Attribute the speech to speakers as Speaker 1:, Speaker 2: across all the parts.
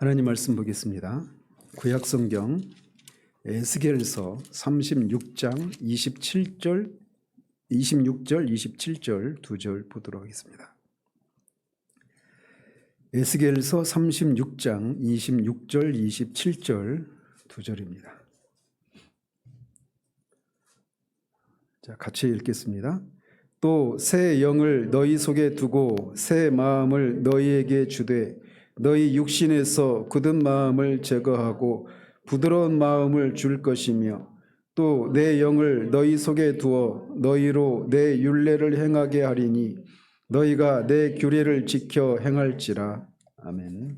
Speaker 1: 하나님 말씀 보겠습니다. 구약성경 에스겔서 36장 26절 27절 2절 보도록 하겠습니다. 에스겔서 36장 26절 27절 2절입니다. 자, 같이 읽겠습니다. 또 새 영을 너희 속에 두고 새 마음을 너희에게 주되 너희 육신에서 굳은 마음을 제거하고 부드러운 마음을 줄 것이며 또 내 영을 너희 속에 두어 너희로 내 율례를 행하게 하리니 너희가 내 규례를 지켜 행할지라. 아멘.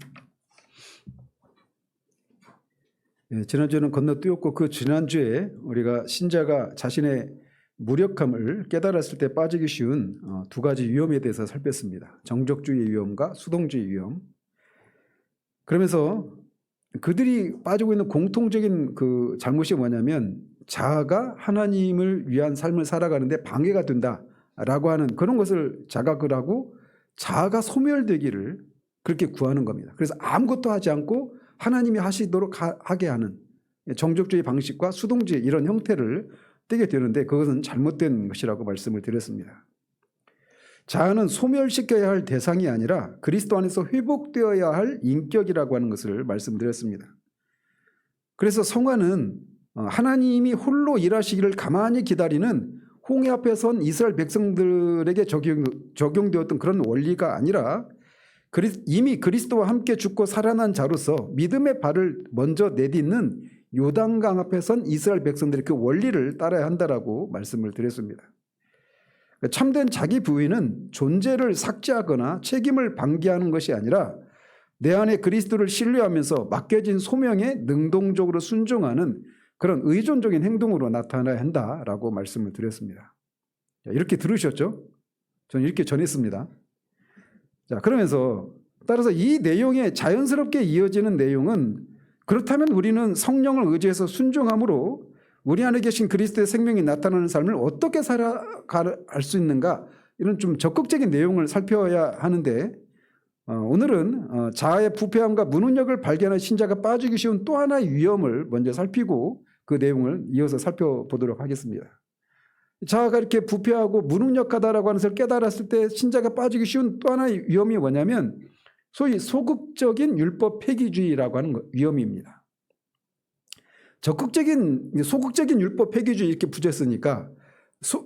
Speaker 1: 지난주에는 건너뛰었고 그 지난주에 우리가 신자가 자신의 무력함을 깨달았을 때 빠지기 쉬운 두 가지 위험에 대해서 살폈습니다. 정적주의 위험과 수동주의 위험. 그러면서 그들이 빠지고 있는 공통적인 그 잘못이 뭐냐면 자아가 하나님을 위한 삶을 살아가는데 방해가 된다라고 하는 그런 것을 자각을 하고 자아가 소멸되기를 그렇게 구하는 겁니다. 그래서 아무것도 하지 않고 하나님이 하시도록 하게 하는 정적주의 방식과 수동주의 이런 형태를 띠게 되는데 그것은 잘못된 것이라고 말씀을 드렸습니다. 자아는 소멸시켜야 할 대상이 아니라 그리스도 안에서 회복되어야 할 인격이라고 하는 것을 말씀드렸습니다. 그래서 성화는 하나님이 홀로 일하시기를 가만히 기다리는 홍해 앞에 선 이스라엘 백성들에게 적용되었던 그런 원리가 아니라 이미 그리스도와 함께 죽고 살아난 자로서 믿음의 발을 먼저 내딛는 요단강 앞에 선 이스라엘 백성들의 그 원리를 따라야 한다라고 말씀을 드렸습니다. 참된 자기 부인은 존재를 삭제하거나 책임을 방기하는 것이 아니라 내 안에 그리스도를 신뢰하면서 맡겨진 소명에 능동적으로 순종하는 그런 의존적인 행동으로 나타나야 한다라고 말씀을 드렸습니다. 이렇게 들으셨죠? 저는 이렇게 전했습니다. 자, 그러면서 따라서 이 내용에 자연스럽게 이어지는 내용은 그렇다면 우리는 성령을 의지해서 순종함으로 우리 안에 계신 그리스도의 생명이 나타나는 삶을 어떻게 살아갈 수 있는가 이런 좀 적극적인 내용을 살펴야 하는데 오늘은 자아의 부패함과 무능력을 발견한 신자가 빠지기 쉬운 또 하나의 위험을 먼저 살피고 그 내용을 이어서 살펴보도록 하겠습니다. 자아가 이렇게 부패하고 무능력하다라고 하는 것을 깨달았을 때 신자가 빠지기 쉬운 또 하나의 위험이 뭐냐면 소위 소극적인 율법 폐기주의라고 하는 위험입니다. 소극적인 율법 폐기주의 이렇게 붙였으니까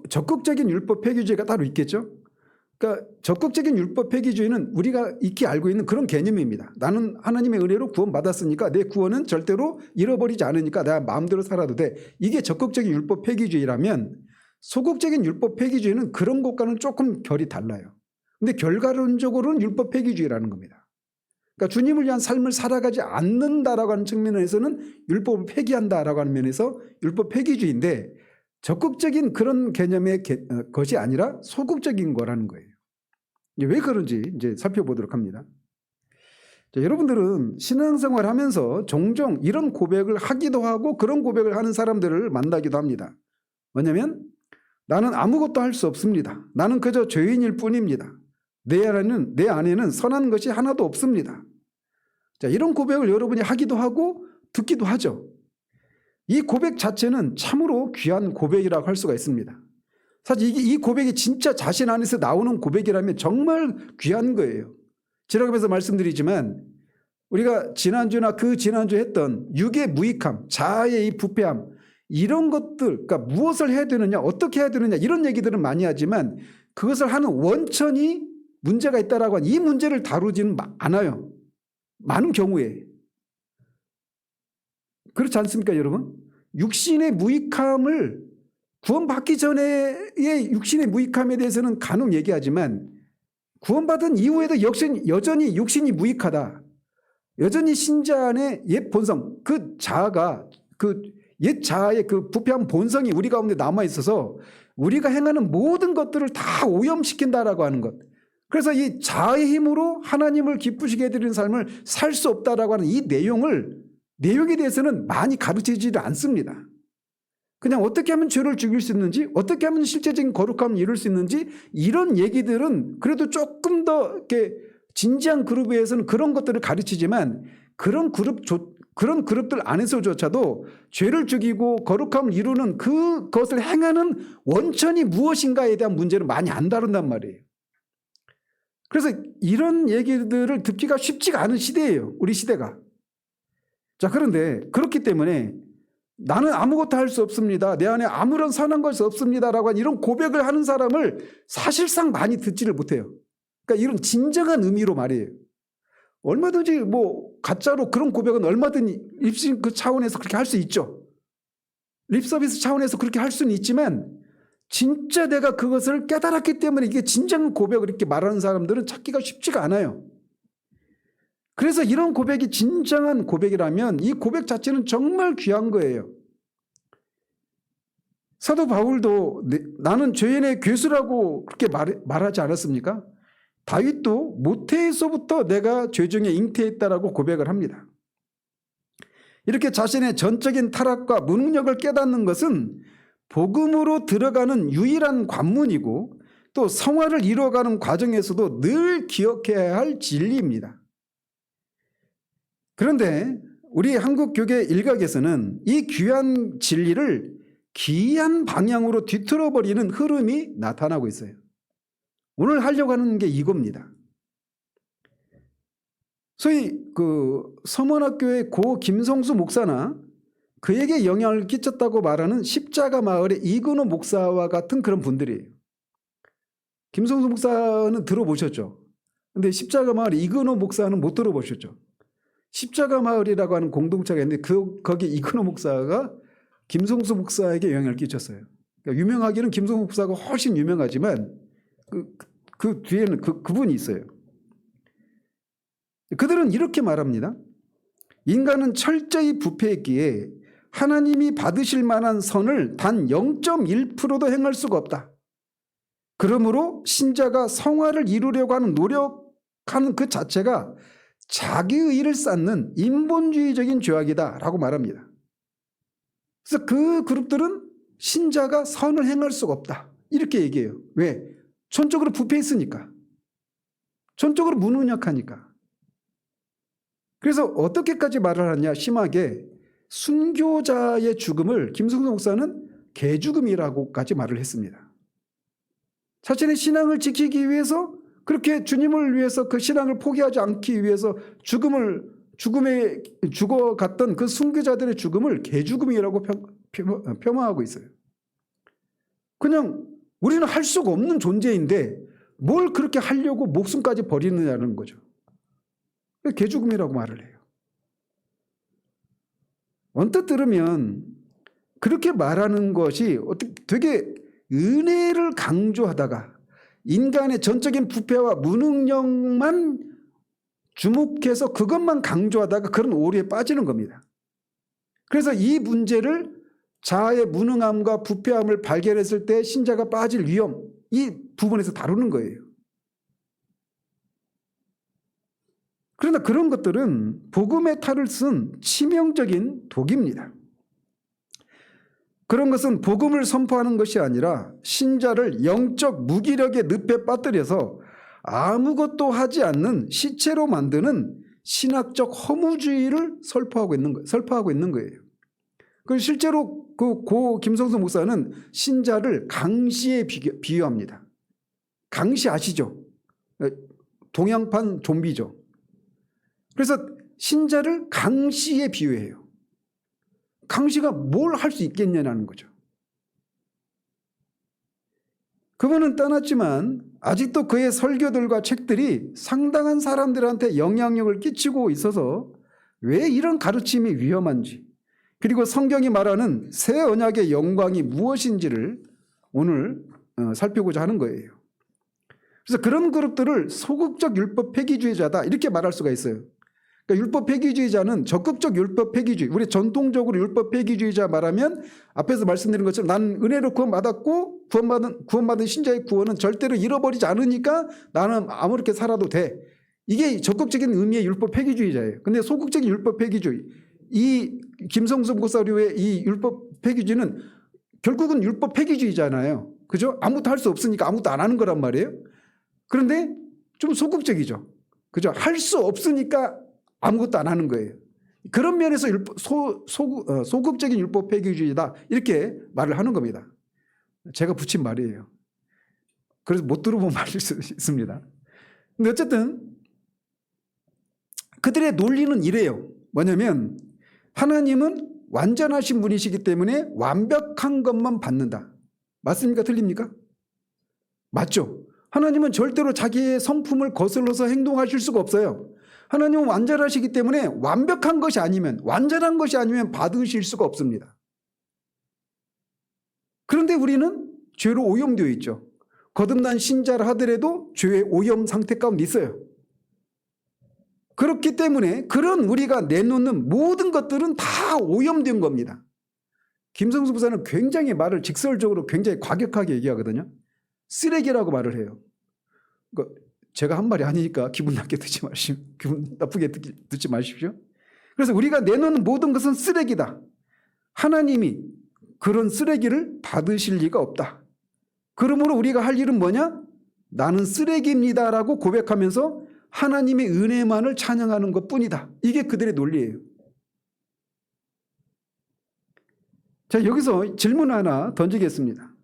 Speaker 1: 적극적인 율법 폐기주의가 따로 있겠죠. 그러니까 적극적인 율법 폐기주의는 우리가 익히 알고 있는 그런 개념입니다. 나는 하나님의 은혜로 구원받았으니까 내 구원은 절대로 잃어버리지 않으니까 내가 마음대로 살아도 돼. 이게 적극적인 율법 폐기주의라면 소극적인 율법 폐기주의는 그런 것과는 조금 결이 달라요. 근데 결과론적으로는 율법 폐기주의라는 겁니다. 그러니까 주님을 위한 삶을 살아가지 않는다라고 하는 측면에서는 율법을 폐기한다라고 하는 면에서 율법 폐기주의인데 적극적인 그런 개념의 것이 아니라 소극적인 거라는 거예요. 왜 그런지 이제 살펴보도록 합니다. 자, 여러분들은 신앙생활 하면서 종종 이런 고백을 하기도 하고 그런 고백을 하는 사람들을 만나기도 합니다. 뭐냐면 나는 아무것도 할 수 없습니다. 나는 그저 죄인일 뿐입니다. 내 안에는 선한 것이 하나도 없습니다. 자, 이런 고백을 여러분이 하기도 하고 듣기도 하죠. 이 고백 자체는 참으로 귀한 고백이라고 할 수가 있습니다. 사실 이 고백이 진짜 자신 안에서 나오는 고백이라면 정말 귀한 거예요. 지나가면서 말씀드리지만 우리가 지난주나 그 지난주 했던 육의 무익함, 자아의 이 부패함 이런 것들, 그러니까 무엇을 해야 되느냐, 어떻게 해야 되느냐 이런 얘기들은 많이 하지만 그것을 하는 원천이 문제가 있다라고 하는 이 문제를 다루지는 않아요. 많은 경우에. 그렇지 않습니까, 여러분? 육신의 무익함을 구원받기 전에의 육신의 무익함에 대해서는 간혹 얘기하지만 구원받은 이후에도 여전히 육신이 무익하다. 여전히 신자 안에 옛 본성, 그 자아가 그 옛 자아의 그 부패한 본성이 우리 가운데 남아 있어서 우리가 행하는 모든 것들을 다 오염시킨다라고 하는 것. 그래서 이 자아의 힘으로 하나님을 기쁘시게 해드리는 삶을 살 수 없다라고 하는 이 내용에 대해서는 많이 가르치지를 않습니다. 그냥 어떻게 하면 죄를 죽일 수 있는지, 어떻게 하면 실제적인 거룩함을 이룰 수 있는지 이런 얘기들은 그래도 조금 더 이렇게 진지한 그룹에서는 그런 것들을 가르치지만 그런 그룹들 안에서조차도 죄를 죽이고 거룩함을 이루는 그것을 행하는 원천이 무엇인가에 대한 문제를 많이 안 다룬단 말이에요. 그래서 이런 얘기들을 듣기가 쉽지가 않은 시대예요. 우리 시대가. 자, 그런데 그렇기 때문에 나는 아무것도 할 수 없습니다. 내 안에 아무런 선한 것이 없습니다라고 하는 이런 고백을 하는 사람을 사실상 많이 듣지를 못해요. 그러니까 이런 진정한 의미로 말이에요. 얼마든지 뭐 가짜로 그런 고백은 얼마든지 립싱 그 차원에서 그렇게 할 수 있죠. 립서비스 차원에서 그렇게 할 수는 있지만 진짜 내가 그것을 깨달았기 때문에 이게 진정한 고백을 이렇게 말하는 사람들은 찾기가 쉽지가 않아요. 그래서 이런 고백이 진정한 고백이라면 이 고백 자체는 정말 귀한 거예요. 사도 바울도 나는 죄인의 괴수라고 그렇게 말하지 않았습니까? 다윗도 모태에서부터 내가 죄 중에 잉태했다라고 고백을 합니다. 이렇게 자신의 전적인 타락과 무능력을 깨닫는 것은 복음으로 들어가는 유일한 관문이고 또 성화를 이루어가는 과정에서도 늘 기억해야 할 진리입니다. 그런데 우리 한국교계 일각에서는 이 귀한 진리를 기이한 방향으로 뒤틀어버리는 흐름이 나타나고 있어요. 오늘 하려고 하는 게 이겁니다. 소위 그 서문학교의 고 김성수 목사나 그에게 영향을 끼쳤다고 말하는 십자가 마을의 이근호 목사와 같은 그런 분들이에요. 김성수 목사는 들어보셨죠? 근데 십자가 마을 이근호 목사는 못 들어보셨죠? 십자가 마을이라고 하는 공동체가 있는데 거기 이근호 목사가 김성수 목사에게 영향을 끼쳤어요. 그러니까 유명하기는 김성수 목사가 훨씬 유명하지만 그 뒤에는 그분이 있어요. 그들은 이렇게 말합니다. 인간은 철저히 부패했기에 하나님이 받으실 만한 선을 단 0.1%도 행할 수가 없다. 그러므로 신자가 성화를 이루려고 하는 노력하는 그 자체가 자기의를 쌓는 인본주의적인 죄악이다 라고 말합니다. 그래서 그 그룹들은 신자가 선을 행할 수가 없다 이렇게 얘기해요. 왜? 전적으로 부패했으니까. 전적으로 무능력하니까. 그래서 어떻게까지 말을 하냐 심하게 순교자의 죽음을 김성수 목사는 개죽음이라고까지 말을 했습니다. 자신의 신앙을 지키기 위해서 그렇게 주님을 위해서 그 신앙을 포기하지 않기 위해서 죽음에 죽어갔던 그 순교자들의 죽음을 개죽음이라고 폄하하고 있어요. 그냥 우리는 할 수가 없는 존재인데 뭘 그렇게 하려고 목숨까지 버리느냐는 거죠. 개죽음이라고 말을 해요. 언뜻 들으면 그렇게 말하는 것이 되게 은혜를 강조하다가 인간의 전적인 부패와 무능력만 주목해서 그것만 강조하다가 그런 오류에 빠지는 겁니다. 그래서 이 문제를 자아의 무능함과 부패함을 발견했을 때 신자가 빠질 위험, 이 부분에서 다루는 거예요. 그러나 그런 것들은 복음의 탈을 쓴 치명적인 독입니다. 그런 것은 복음을 선포하는 것이 아니라 신자를 영적 무기력의 늪에 빠뜨려서 아무것도 하지 않는 시체로 만드는 신학적 허무주의를 설파하고 있는 거예요. 실제로 그 고 김성수 목사는 신자를 강시에 비유합니다. 강시 아시죠? 동양판 좀비죠. 그래서 신자를 강시에 비유해요. 강시가 뭘 할 수 있겠냐는 거죠. 그분은 떠났지만 아직도 그의 설교들과 책들이 상당한 사람들한테 영향력을 끼치고 있어서 왜 이런 가르침이 위험한지, 그리고 성경이 말하는 새 언약의 영광이 무엇인지를 오늘 살피고자 하는 거예요. 그래서 그런 그룹들을 소극적 율법 폐기주의자다 이렇게 말할 수가 있어요. 그러니까 율법 폐기주의자는 적극적 율법 폐기주의, 우리 전통적으로 율법 폐기주의자 말하면 앞에서 말씀드린 것처럼 난 은혜로 구원받았고 구원받은 신자의 구원은 절대로 잃어버리지 않으니까 나는 아무렇게 살아도 돼. 이게 적극적인 의미의 율법 폐기주의자예요. 근데 소극적인 율법 폐기주의, 이 김성수 목사류의 이 율법 폐기주의는 결국은 율법 폐기주의잖아요. 그죠? 아무것도 할 수 없으니까 아무것도 안 하는 거란 말이에요. 그런데 좀 소극적이죠. 그죠? 할 수 없으니까 아무것도 안 하는 거예요. 그런 면에서 소극적인 율법 폐기주의다 이렇게 말을 하는 겁니다. 제가 붙인 말이에요. 그래서 못 들어본 말일 수 있습니다. 근데 어쨌든 그들의 논리는 이래요. 뭐냐면 하나님은 완전하신 분이시기 때문에 완벽한 것만 받는다. 맞습니까? 틀립니까? 맞죠? 하나님은 절대로 자기의 성품을 거슬러서 행동하실 수가 없어요. 하나님은 완전하시기 때문에 완벽한 것이 아니면, 완전한 것이 아니면 받으실 수가 없습니다. 그런데 우리는 죄로 오염되어 있죠. 거듭난 신자라 하더라도 죄의 오염 상태 가운데 있어요. 그렇기 때문에 그런 우리가 내놓는 모든 것들은 다 오염된 겁니다. 김성수 부사는 굉장히 말을 직설적으로 굉장히 과격하게 얘기하거든요. 쓰레기라고 말을 해요. 그러니까 제가 한 말이 아니니까 기분 나쁘게 듣지 마십시오. 그래서 우리가 내놓는 모든 것은 쓰레기다. 하나님이 그런 쓰레기를 받으실 리가 없다. 그러므로 우리가 할 일은 뭐냐? 나는 쓰레기입니다라고 고백하면서 하나님의 은혜만을 찬양하는 것뿐이다. 이게 그들의 논리예요. 자, 여기서 질문 하나 던지겠습니다.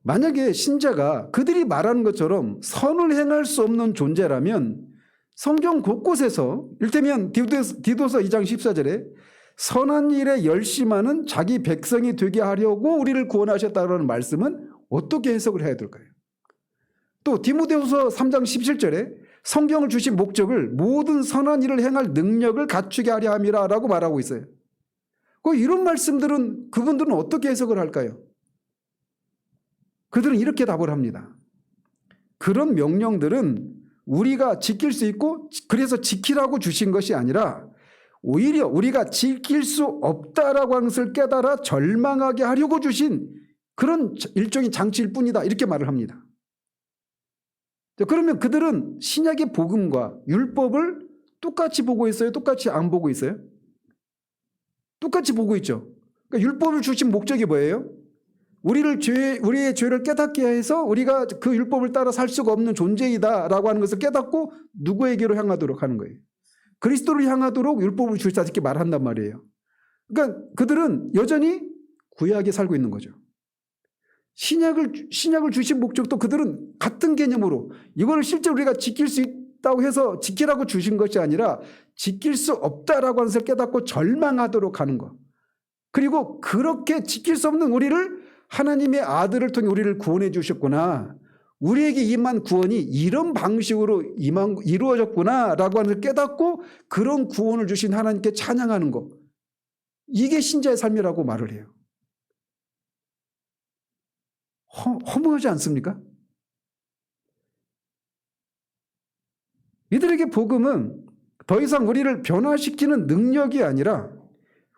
Speaker 1: 만약에 신자가 그들이 말하는 것처럼 선을 행할 수 없는 존재라면 성경 곳곳에서 이를테면 디도서 2장 14절에 선한 일에 열심하는 자기 백성이 되게 하려고 우리를 구원하셨다는 말씀은 어떻게 해석을 해야 될까요? 또 디모데후서 3장 17절에 성경을 주신 목적을 모든 선한 일을 행할 능력을 갖추게 하려 함이라 라고 말하고 있어요. 이런 말씀들은 그분들은 어떻게 해석을 할까요? 그들은 이렇게 답을 합니다. 그런 명령들은 우리가 지킬 수 있고 그래서 지키라고 주신 것이 아니라 오히려 우리가 지킬 수 없다라고 하는 것을 깨달아 절망하게 하려고 주신 그런 일종의 장치일 뿐이다. 이렇게 말을 합니다. 그러면 그들은 신약의 복음과 율법을 똑같이 보고 있어요? 똑같이 안 보고 있어요? 똑같이 보고 있죠. 그러니까 율법을 주신 목적이 뭐예요? 우리의 죄를 깨닫게 해서 우리가 그 율법을 따라 살 수가 없는 존재이다라고 하는 것을 깨닫고 누구에게로 향하도록 하는 거예요. 그리스도를 향하도록 율법을 주시다 이렇게 말한단 말이에요. 그러니까 그들은 여전히 구약에 살고 있는 거죠. 신약을 주신 목적도 그들은 같은 개념으로 이걸 실제 우리가 지킬 수 있다고 해서 지키라고 주신 것이 아니라 지킬 수 없다라고 하는 것을 깨닫고 절망하도록 하는 것. 그리고 그렇게 지킬 수 없는 우리를 하나님의 아들을 통해 우리를 구원해 주셨구나. 우리에게 임한 구원이 이런 방식으로 이루어졌구나 라고 하는 걸 깨닫고 그런 구원을 주신 하나님께 찬양하는 것. 이게 신자의 삶이라고 말을 해요. 허무하지 않습니까? 이들에게 복음은 더 이상 우리를 변화시키는 능력이 아니라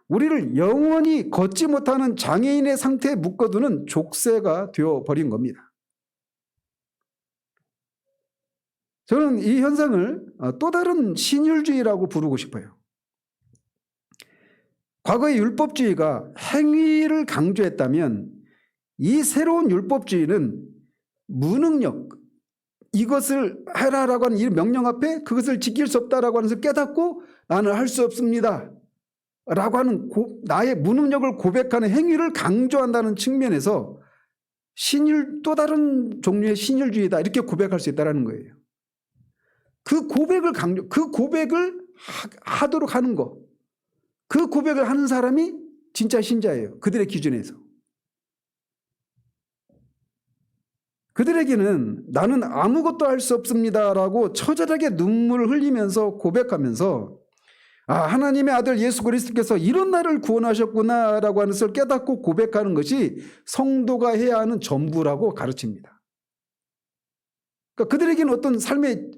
Speaker 1: 우리를 영원히 걷지 못하는 장애인의 상태에 묶어두는 족쇄가 되어버린 겁니다. 저는 이 현상을 또 다른 신율주의라고 부르고 싶어요. 과거의 율법주의가 행위를 강조했다면 이 새로운 율법주의는 무능력, 이것을 해라라고 하는 이 명령 앞에 그것을 지킬 수 없다라고 하는 것을 깨닫고 나는 할 수 없습니다 라고 하는 나의 무능력을 고백하는 행위를 강조한다는 측면에서 또 다른 종류의 신율주의다 이렇게 고백할 수 있다는 거예요. 그 고백을 하도록 하는 것, 그 고백을 하는 사람이 진짜 신자예요. 그들의 기준에서. 그들에게는 나는 아무것도 할 수 없습니다라고 처절하게 눈물을 흘리면서 고백하면서 하나님의 아들 예수 그리스도께서 이런 나를 구원하셨구나라고 하는 것을 깨닫고 고백하는 것이 성도가 해야 하는 전부라고 가르칩니다. 그러니까 그들에게는 어떤 삶의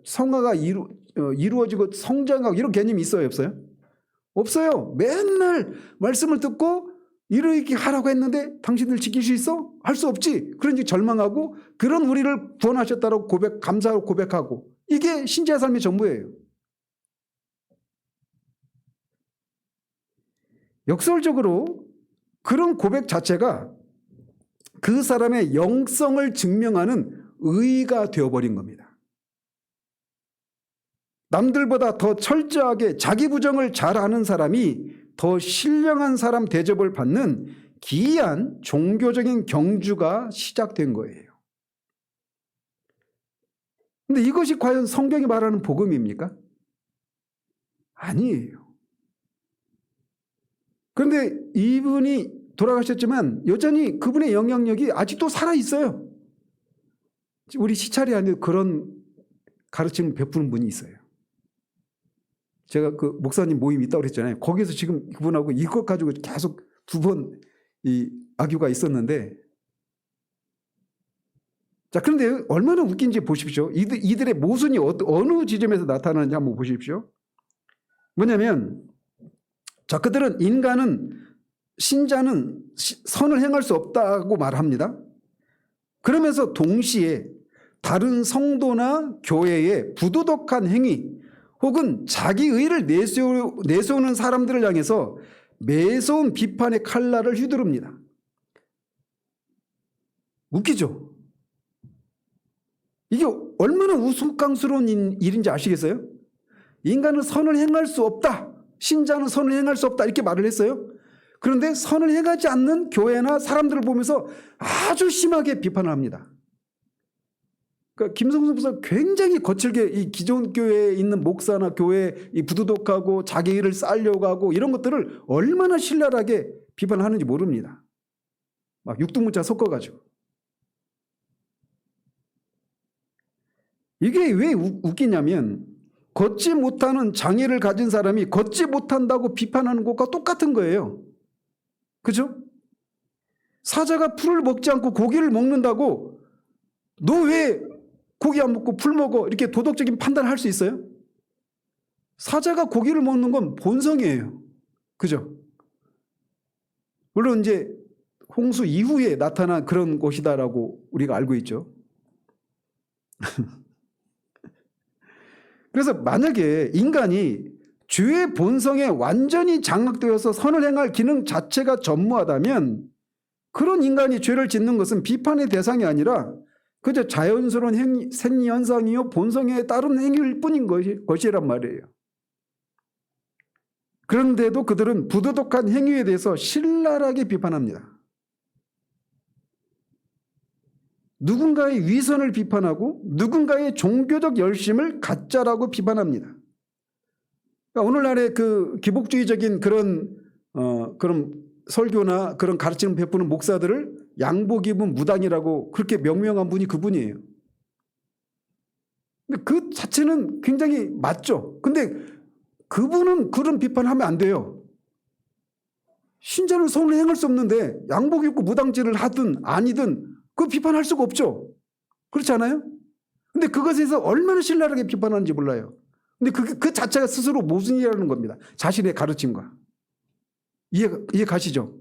Speaker 1: 성화가 이루어지고 성장하고 이런 개념이 있어요? 없어요? 없어요. 맨날 말씀을 듣고 이렇게 하라고 했는데 당신들 지킬 수 있어? 할 수 없지. 그런지 절망하고 그런 우리를 구원하셨다고 감사하고 고백하고 이게 신자의 삶의 전부예요. 역설적으로 그런 고백 자체가 그 사람의 영성을 증명하는 의의가 되어버린 겁니다. 남들보다 더 철저하게 자기 부정을 잘 아는 사람이 더 신령한 사람 대접을 받는 기이한 종교적인 경주가 시작된 거예요. 근데 이것이 과연 성경이 말하는 복음입니까? 아니에요. 그런데 이분이 돌아가셨지만 여전히 그분의 영향력이 아직도 살아있어요. 우리 시찰이 아니라 그런 가르침을 베푸는 분이 있어요. 제가 그 목사님 모임이 있다고 그랬잖아요. 거기서 지금 그분하고 이것 가지고 계속 2번 이 악유가 있었는데, 자, 그런데 얼마나 웃긴지 보십시오. 이들의 모순이 어느 지점에서 나타나는지 한번 보십시오. 뭐냐면, 자, 그들은 신자는 선을 행할 수 없다고 말합니다. 그러면서 동시에 다른 성도나 교회의 부도덕한 행위 혹은 자기 의를 내세우는 사람들을 향해서 매서운 비판의 칼날을 휘두릅니다. 웃기죠? 이게 얼마나 우스꽝스러운 일인지 아시겠어요? 인간은 선을 행할 수 없다. 신자는 선을 행할 수 없다. 이렇게 말을 했어요. 그런데 선을 행하지 않는 교회나 사람들을 보면서 아주 심하게 비판을 합니다. 그러니까 김성수 목사 굉장히 거칠게 이 기존 교회에 있는 목사나 교회 이 부도덕하고 자기 일을 쌓으려고 하고 이런 것들을 얼마나 신랄하게 비판하는지 모릅니다. 막 육두문자 섞어가지고. 이게 왜 웃기냐면 걷지 못하는 장애를 가진 사람이 걷지 못한다고 비판하는 것과 똑같은 거예요. 그죠? 사자가 풀을 먹지 않고 고기를 먹는다고 너 왜 고기 안 먹고 풀 먹어? 이렇게 도덕적인 판단을 할 수 있어요? 사자가 고기를 먹는 건 본성이에요. 그죠? 물론 이제 홍수 이후에 나타난 그런 것이다라고 우리가 알고 있죠. 그래서 만약에 인간이 죄의 본성에 완전히 장악되어서 선을 행할 기능 자체가 전무하다면 그런 인간이 죄를 짓는 것은 비판의 대상이 아니라 그저 자연스러운 생리현상이요 본성에 따른 행위일 뿐인 것이란 말이에요. 그런데도 그들은 부도덕한 행위에 대해서 신랄하게 비판합니다. 누군가의 위선을 비판하고 누군가의 종교적 열심을 가짜라고 비판합니다. 그러니까 오늘날의 그 기복주의적인 그런 설교나 그런 가르침을 베푸는 목사들을 양복 입은 무당이라고 그렇게 명명한 분이 그분이에요. 근데 그 자체는 굉장히 맞죠. 근데 그분은 그런 비판하면 안 돼요. 신자는 선을 행할 수 없는데 양복 입고 무당질을 하든 아니든 그 비판할 수가 없죠. 그렇지 않아요? 근데 그것에서 얼마나 신랄하게 비판하는지 몰라요. 근데 그 자체가 스스로 모순이라는 겁니다. 자신의 가르침과. 이해 가시죠?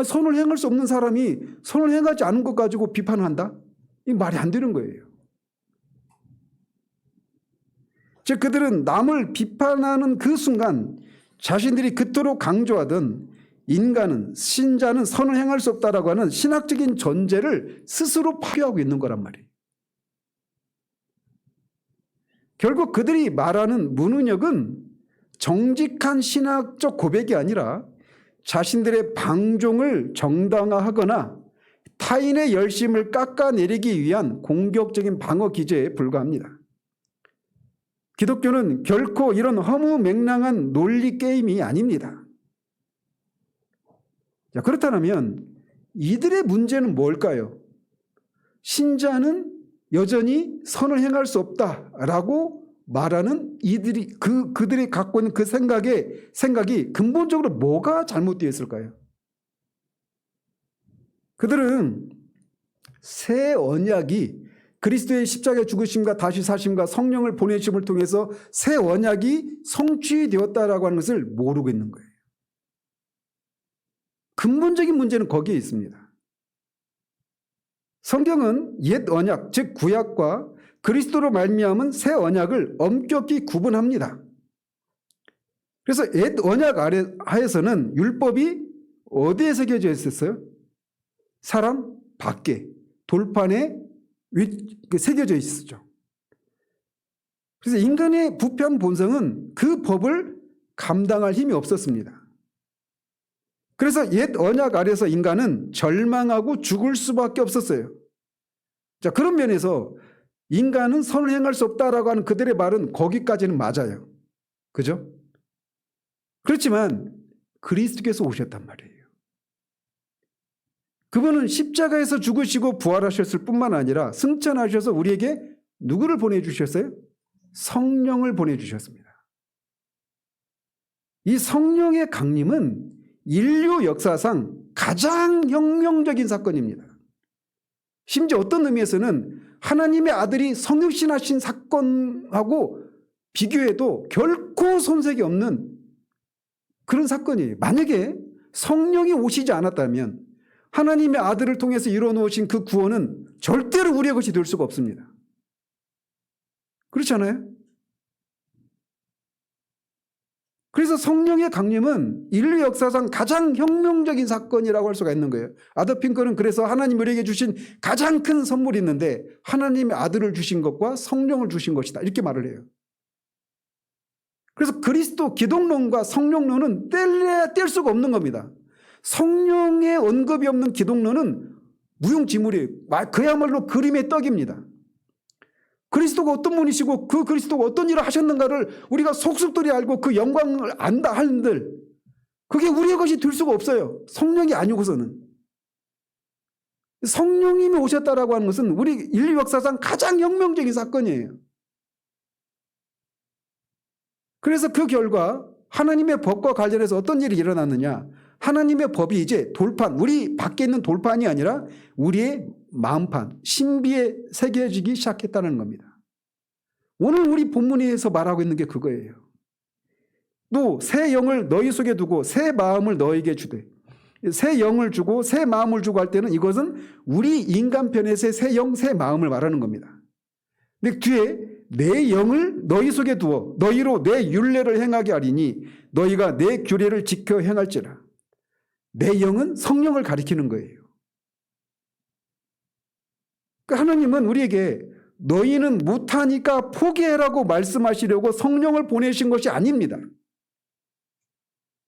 Speaker 1: 선을 행할 수 없는 사람이 선을 행하지 않은 것 가지고 비판한다? 이 말이 안 되는 거예요. 즉 그들은 남을 비판하는 그 순간 자신들이 그토록 강조하던 인간은 신자는 선을 행할 수 없다라고 하는 신학적인 전제를 스스로 파괴하고 있는 거란 말이에요. 결국 그들이 말하는 문은혁은 정직한 신학적 고백이 아니라 자신들의 방종을 정당화하거나 타인의 열심을 깎아내리기 위한 공격적인 방어 기제에 불과합니다. 기독교는 결코 이런 허무맹랑한 논리 게임이 아닙니다. 자, 그렇다면 이들의 문제는 뭘까요? 신자는 여전히 선을 행할 수 없다라고 말하는 그들이 갖고 있는 그 생각이 근본적으로 뭐가 잘못되어 있을까요? 그들은 새 언약이 그리스도의 십자가 죽으심과 다시 사심과 성령을 보내심을 통해서 새 언약이 성취되었다라고 하는 것을 모르고 있는 거예요. 근본적인 문제는 거기에 있습니다. 성경은 옛 언약, 즉 구약과 그리스도로 말미암은 새 언약을 엄격히 구분합니다. 그래서 옛 언약 하에서는 율법이 어디에 새겨져 있었어요? 사람 밖에 돌판에 새겨져 있었죠. 그래서 인간의 부패한 본성은 그 법을 감당할 힘이 없었습니다. 그래서 옛 언약 아래서 인간은 절망하고 죽을 수밖에 없었어요. 자, 그런 면에서 인간은 선을 행할 수 없다라고 하는 그들의 말은 거기까지는 맞아요. 그죠? 그렇지만 그리스도께서 오셨단 말이에요. 그분은 십자가에서 죽으시고 부활하셨을 뿐만 아니라 승천하셔서 우리에게 누구를 보내주셨어요? 성령을 보내주셨습니다. 이 성령의 강림은 인류 역사상 가장 혁명적인 사건입니다. 심지어 어떤 의미에서는 하나님의 아들이 성육신하신 사건하고 비교해도 결코 손색이 없는 그런 사건이에요. 만약에 성령이 오시지 않았다면 하나님의 아들을 통해서 이루어놓으신 그 구원은 절대로 우리의 것이 될 수가 없습니다. 그렇지 않아요? 그래서 성령의 강림은 인류 역사상 가장 혁명적인 사건이라고 할 수가 있는 거예요. 아더 핑커는 그래서 하나님 우리에게 주신 가장 큰 선물이 있는데 하나님의 아들을 주신 것과 성령을 주신 것이다, 이렇게 말을 해요. 그래서 그리스도 기독론과 성령론은 뗄 수가 없는 겁니다. 성령의 언급이 없는 기독론은 무용지물이에요. 그야말로 그림의 떡입니다. 그리스도가 어떤 분이시고 그 그리스도가 어떤 일을 하셨는가를 우리가 속속들이 알고 그 영광을 안다 한들 그게 우리의 것이 될 수가 없어요. 성령이 아니고서는. 성령님이 오셨다라고 하는 것은 우리 인류 역사상 가장 혁명적인 사건이에요. 그래서 그 결과 하나님의 법과 관련해서 어떤 일이 일어났느냐. 하나님의 법이 이제 돌판, 우리 밖에 있는 돌판이 아니라 우리의 마음판, 신비에 새겨지기 시작했다는 겁니다. 오늘 우리 본문에서 말하고 있는 게 그거예요. 또 새 영을 너희 속에 두고 새 마음을 너희에게 주되, 새 영을 주고 새 마음을 주고 할 때는 이것은 우리 인간편에서의 새 영, 새 마음을 말하는 겁니다. 근데 뒤에 내 영을 너희 속에 두어 너희로 내 율례를 행하게 하리니 너희가 내 규례를 지켜 행할지라. 내 영은 성령을 가리키는 거예요. 그러니까 하나님은 우리에게 너희는 못하니까 포기해라고 말씀하시려고 성령을 보내신 것이 아닙니다.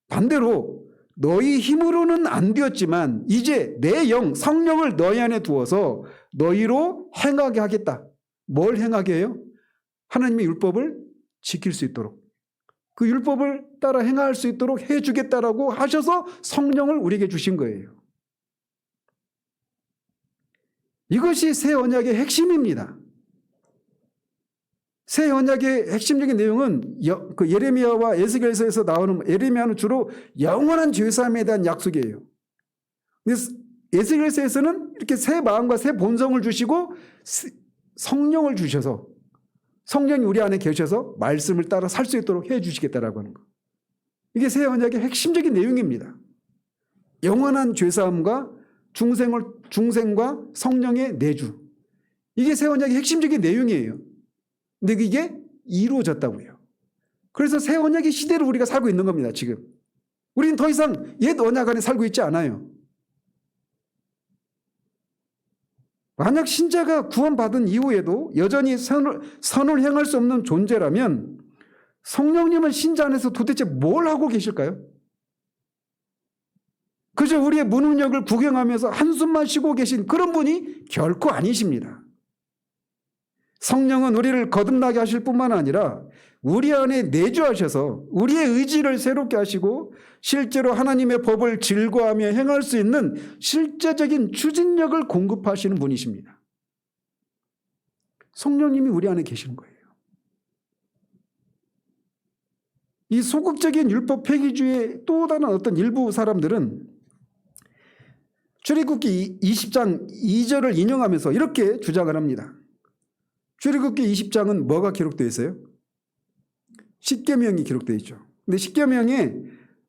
Speaker 1: 반대로 너희 힘으로는 안 되었지만 이제 내 영, 성령을 너희 안에 두어서 너희로 행하게 하겠다. 뭘 행하게 해요? 하나님의 율법을 지킬 수 있도록, 그 율법을 따라 행할 수 있도록 해주겠다라고 하셔서 성령을 우리에게 주신 거예요. 이것이 새 언약의 핵심입니다. 새 언약의 핵심적인 내용은 그 예레미야와 에스겔서에서 나오는, 예레미야는 주로 영원한 죄사함에 대한 약속이에요. 에스겔서에서는 이렇게 새 마음과 새 본성을 주시고 성령을 주셔서 성령이 우리 안에 계셔서 말씀을 따라 살 수 있도록 해 주시겠다라고 하는 거. 이게 새 언약의 핵심적인 내용입니다. 영원한 죄사함과 중생과 성령의 내주. 이게 새 언약의 핵심적인 내용이에요. 근데 이게 이루어졌다고요. 그래서 새 언약의 시대를 우리가 살고 있는 겁니다, 지금. 우리는 더 이상 옛 언약 안에 살고 있지 않아요. 만약 신자가 구원받은 이후에도 여전히 선을 행할 수 없는 존재라면 성령님은 신자 안에서 도대체 뭘 하고 계실까요? 그저 우리의 무능력을 구경하면서 한숨만 쉬고 계신 그런 분이 결코 아니십니다. 성령은 우리를 거듭나게 하실 뿐만 아니라 우리 안에 내주하셔서 우리의 의지를 새롭게 하시고 실제로 하나님의 법을 즐거워하며 행할 수 있는 실제적인 추진력을 공급하시는 분이십니다. 성령님이 우리 안에 계시는 거예요. 이 소극적인 율법 폐기주의의 또 다른 어떤 일부 사람들은 출애굽기 20장 2절을 인용하면서 이렇게 주장을 합니다. 출애굽기 20장은 뭐가 기록되어 있어요? 십계명이 기록되어 있죠. 근데 십계명에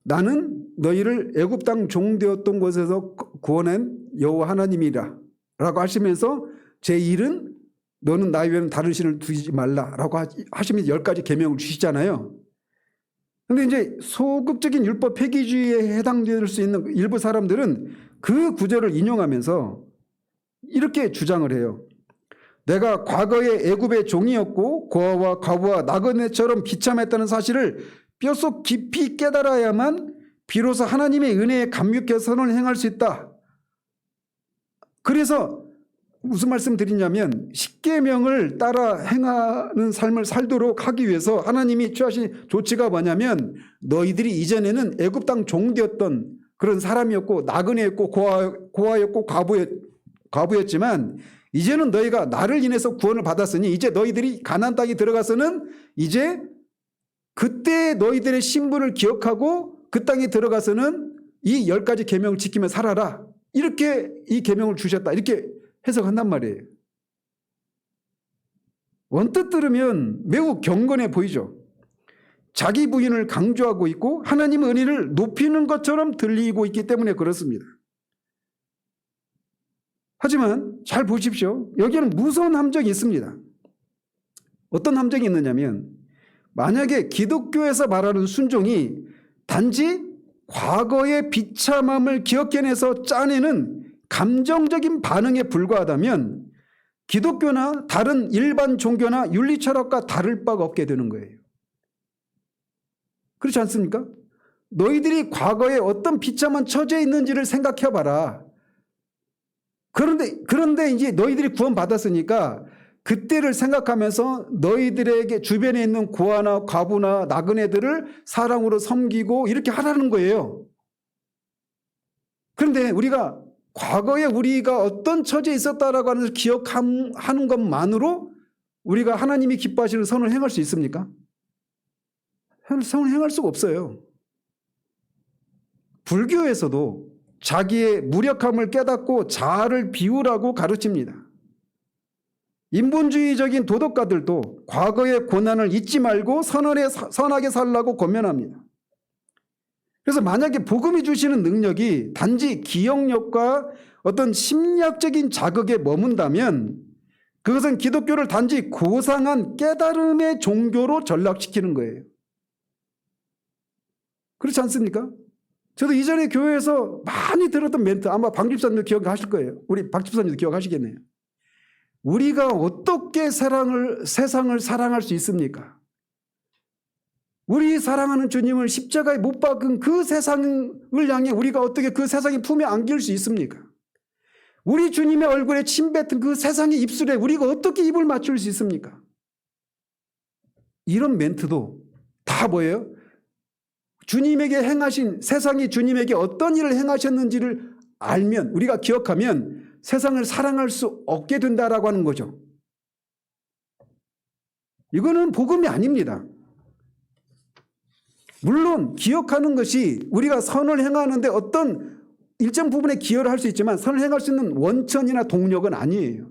Speaker 1: 나는 너희를 애굽 땅 종되었던 곳에서 구원한 여호와 하나님이라 라고 하시면서 제1은 너는 나의 외에는 다른 신을 두지 말라라고 하시면서 10가지 계명을 주시잖아요. 그런데 이제 소극적인 율법 폐기주의에 해당될 수 있는 일부 사람들은 그 구절을 인용하면서 이렇게 주장을 해요. 내가 과거에 애굽의 종이었고 고아와 과부와 나그네처럼 비참했다는 사실을 뼛속 깊이 깨달아야만 비로소 하나님의 은혜에 감격해 선을 행할 수 있다. 그래서 무슨 말씀 드리냐면 십계명을 따라 행하는 삶을 살도록 하기 위해서 하나님이 취하신 조치가 뭐냐면 너희들이 이전에는 애굽 땅 종되었던 그런 사람이었고 나그네였고 고아였고 과부였지만 이제는 너희가 나를 인해서 구원을 받았으니 이제 너희들이 가나안 땅에 들어가서는 이제 그때 너희들의 신분을 기억하고 그 땅에 들어가서는 이 10가지 계명을 지키며 살아라. 이렇게 이 계명을 주셨다. 이렇게 해석한단 말이에요. 언뜻 들으면 매우 경건해 보이죠. 자기 부인을 강조하고 있고 하나님의 은혜를 높이는 것처럼 들리고 있기 때문에 그렇습니다. 하지만 잘 보십시오. 여기에는 무서운 함정이 있습니다. 어떤 함정이 있느냐면 만약에 기독교에서 말하는 순종이 단지 과거의 비참함을 기억해내서 짜내는 감정적인 반응에 불과하다면 기독교나 다른 일반 종교나 윤리철학과 다를 바가 없게 되는 거예요. 그렇지 않습니까? 너희들이 과거에 어떤 비참한 처지에 있는지를 생각해 봐라. 그런데 이제 너희들이 구원받았으니까 그때를 생각하면서 너희들에게 주변에 있는 고아나 과부나 나그네들을 사랑으로 섬기고 이렇게 하라는 거예요. 그런데 우리가 과거에 우리가 어떤 처지에 있었다라고 하는 것을 기억하는 것만으로 우리가 하나님이 기뻐하시는 선을 행할 수 있습니까? 선을 행할 수가 없어요. 불교에서도 자기의 무력함을 깨닫고 자아를 비우라고 가르칩니다. 인본주의적인 도덕가들도 과거의 고난을 잊지 말고 선하게 살라고 권면합니다. 그래서 만약에 복음이 주시는 능력이 단지 기억력과 어떤 심리학적인 자극에 머문다면 그것은 기독교를 단지 고상한 깨달음의 종교로 전락시키는 거예요. 그렇지 않습니까? 저도 이전에 교회에서 많이 들었던 멘트 아마 박 집사님도 기억하실 거예요. 우리 박 집사님도 기억하시겠네요. 우리가 어떻게 세상을 사랑할 수 있습니까? 우리 사랑하는 주님을 십자가에 못 박은 그 세상을 향해 우리가 어떻게 그 세상의 품에 안길 수 있습니까? 우리 주님의 얼굴에 침 뱉은 그 세상의 입술에 우리가 어떻게 입을 맞출 수 있습니까? 이런 멘트도 다 뭐예요? 주님에게 행하신 세상이 주님에게 어떤 일을 행하셨는지를 알면 우리가 기억하면 세상을 사랑할 수 없게 된다라고 하는 거죠. 이거는 복음이 아닙니다. 물론 기억하는 것이 우리가 선을 행하는데 어떤 일정 부분에 기여를 할 수 있지만 선을 행할 수 있는 원천이나 동력은 아니에요.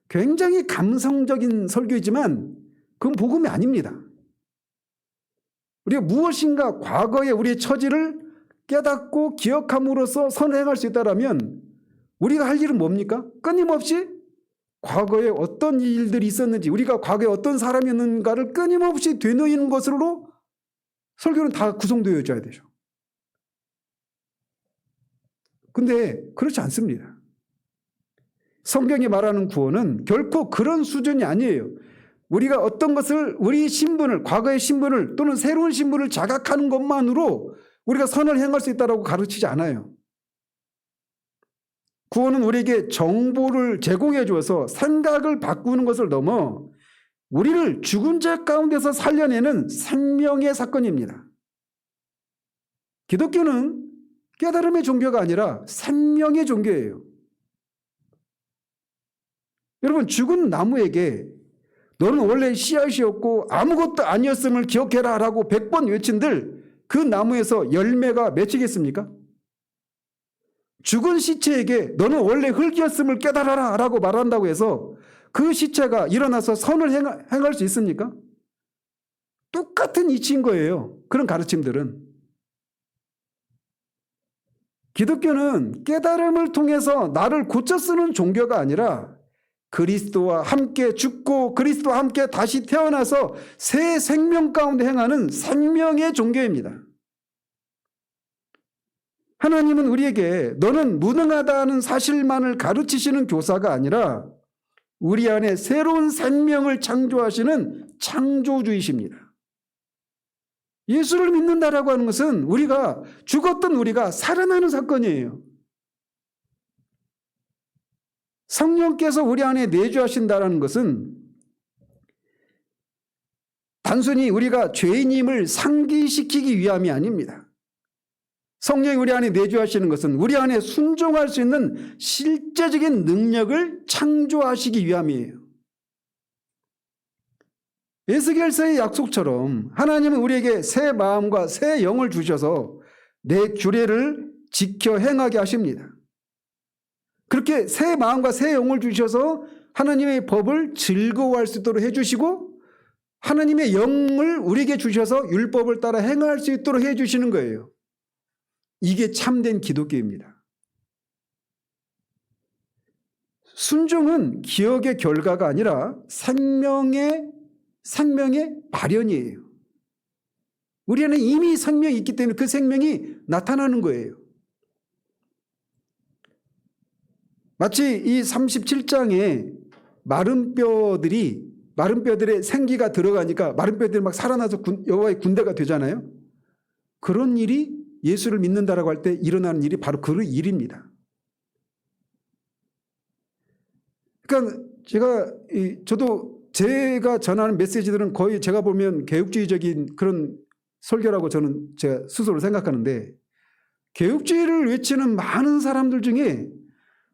Speaker 1: 굉장히 감성적인 설교이지만 그건 복음이 아닙니다. 우리가 무엇인가 과거의 우리의 처지를 깨닫고 기억함으로써 선을 행할 수 있다면 우리가 할 일은 뭡니까? 끊임없이 과거에 어떤 일들이 있었는지 우리가 과거에 어떤 사람이었는가를 끊임없이 되뇌이는 것으로 설교는 다 구성되어져야 되죠. 근데 그렇지 않습니다. 성경이 말하는 구원은 결코 그런 수준이 아니에요. 우리가 어떤 것을 우리 신분을 과거의 신분을 또는 새로운 신분을 자각하는 것만으로 우리가 선을 행할 수 있다고 가르치지 않아요. 구원은 우리에게 정보를 제공해 주어서 생각을 바꾸는 것을 넘어 우리를 죽은 죄 가운데서 살려내는 생명의 사건입니다. 기독교는 깨달음의 종교가 아니라 생명의 종교예요. 여러분 죽은 나무에게 너는 원래 씨앗이었고 아무것도 아니었음을 기억해라 라고 100번 외친들 그 나무에서 열매가 맺히겠습니까? 죽은 시체에게 너는 원래 흙이었음을 깨달아라 라고 말한다고 해서 그 시체가 일어나서 선을 행할 수 있습니까? 똑같은 이치인 거예요. 그런 가르침들은. 기독교는 깨달음을 통해서 나를 고쳐 쓰는 종교가 아니라 그리스도와 함께 죽고 그리스도와 함께 다시 태어나서 새 생명 가운데 행하는 생명의 종교입니다. 하나님은 우리에게 너는 무능하다는 사실만을 가르치시는 교사가 아니라 우리 안에 새로운 생명을 창조하시는 창조주이십니다. 예수를 믿는다라고 하는 것은 우리가 죽었던 우리가 살아나는 사건이에요. 성령께서 우리 안에 내주하신다는 것은 단순히 우리가 죄인임을 상기시키기 위함이 아닙니다. 성령이 우리 안에 내주하시는 것은 우리 안에 순종할 수 있는 실제적인 능력을 창조하시기 위함이에요. 에스겔서의 약속처럼 하나님은 우리에게 새 마음과 새 영을 주셔서 내 규례를 지켜 행하게 하십니다. 그렇게 새 마음과 새 영을 주셔서 하나님의 법을 즐거워할 수 있도록 해주시고 하나님의 영을 우리에게 주셔서 율법을 따라 행할 수 있도록 해주시는 거예요. 이게 참된 기독교입니다. 순종은 기억의 결과가 아니라 생명의 발현이에요. 우리 안에 이미 생명이 있기 때문에 그 생명이 나타나는 거예요. 마치 이 37장에 마른 뼈들의 생기가 들어가니까 마른 뼈들이 막 살아나서 여호와의 군대가 되잖아요. 그런 일이 예수를 믿는다라고 할 때 일어나는 일이 바로 그 일입니다. 그러니까 저도 제가 전하는 메시지들은 거의 제가 보면 개혁주의적인 그런 설교라고 저는 제가 스스로 생각하는데, 개혁주의를 외치는 많은 사람들 중에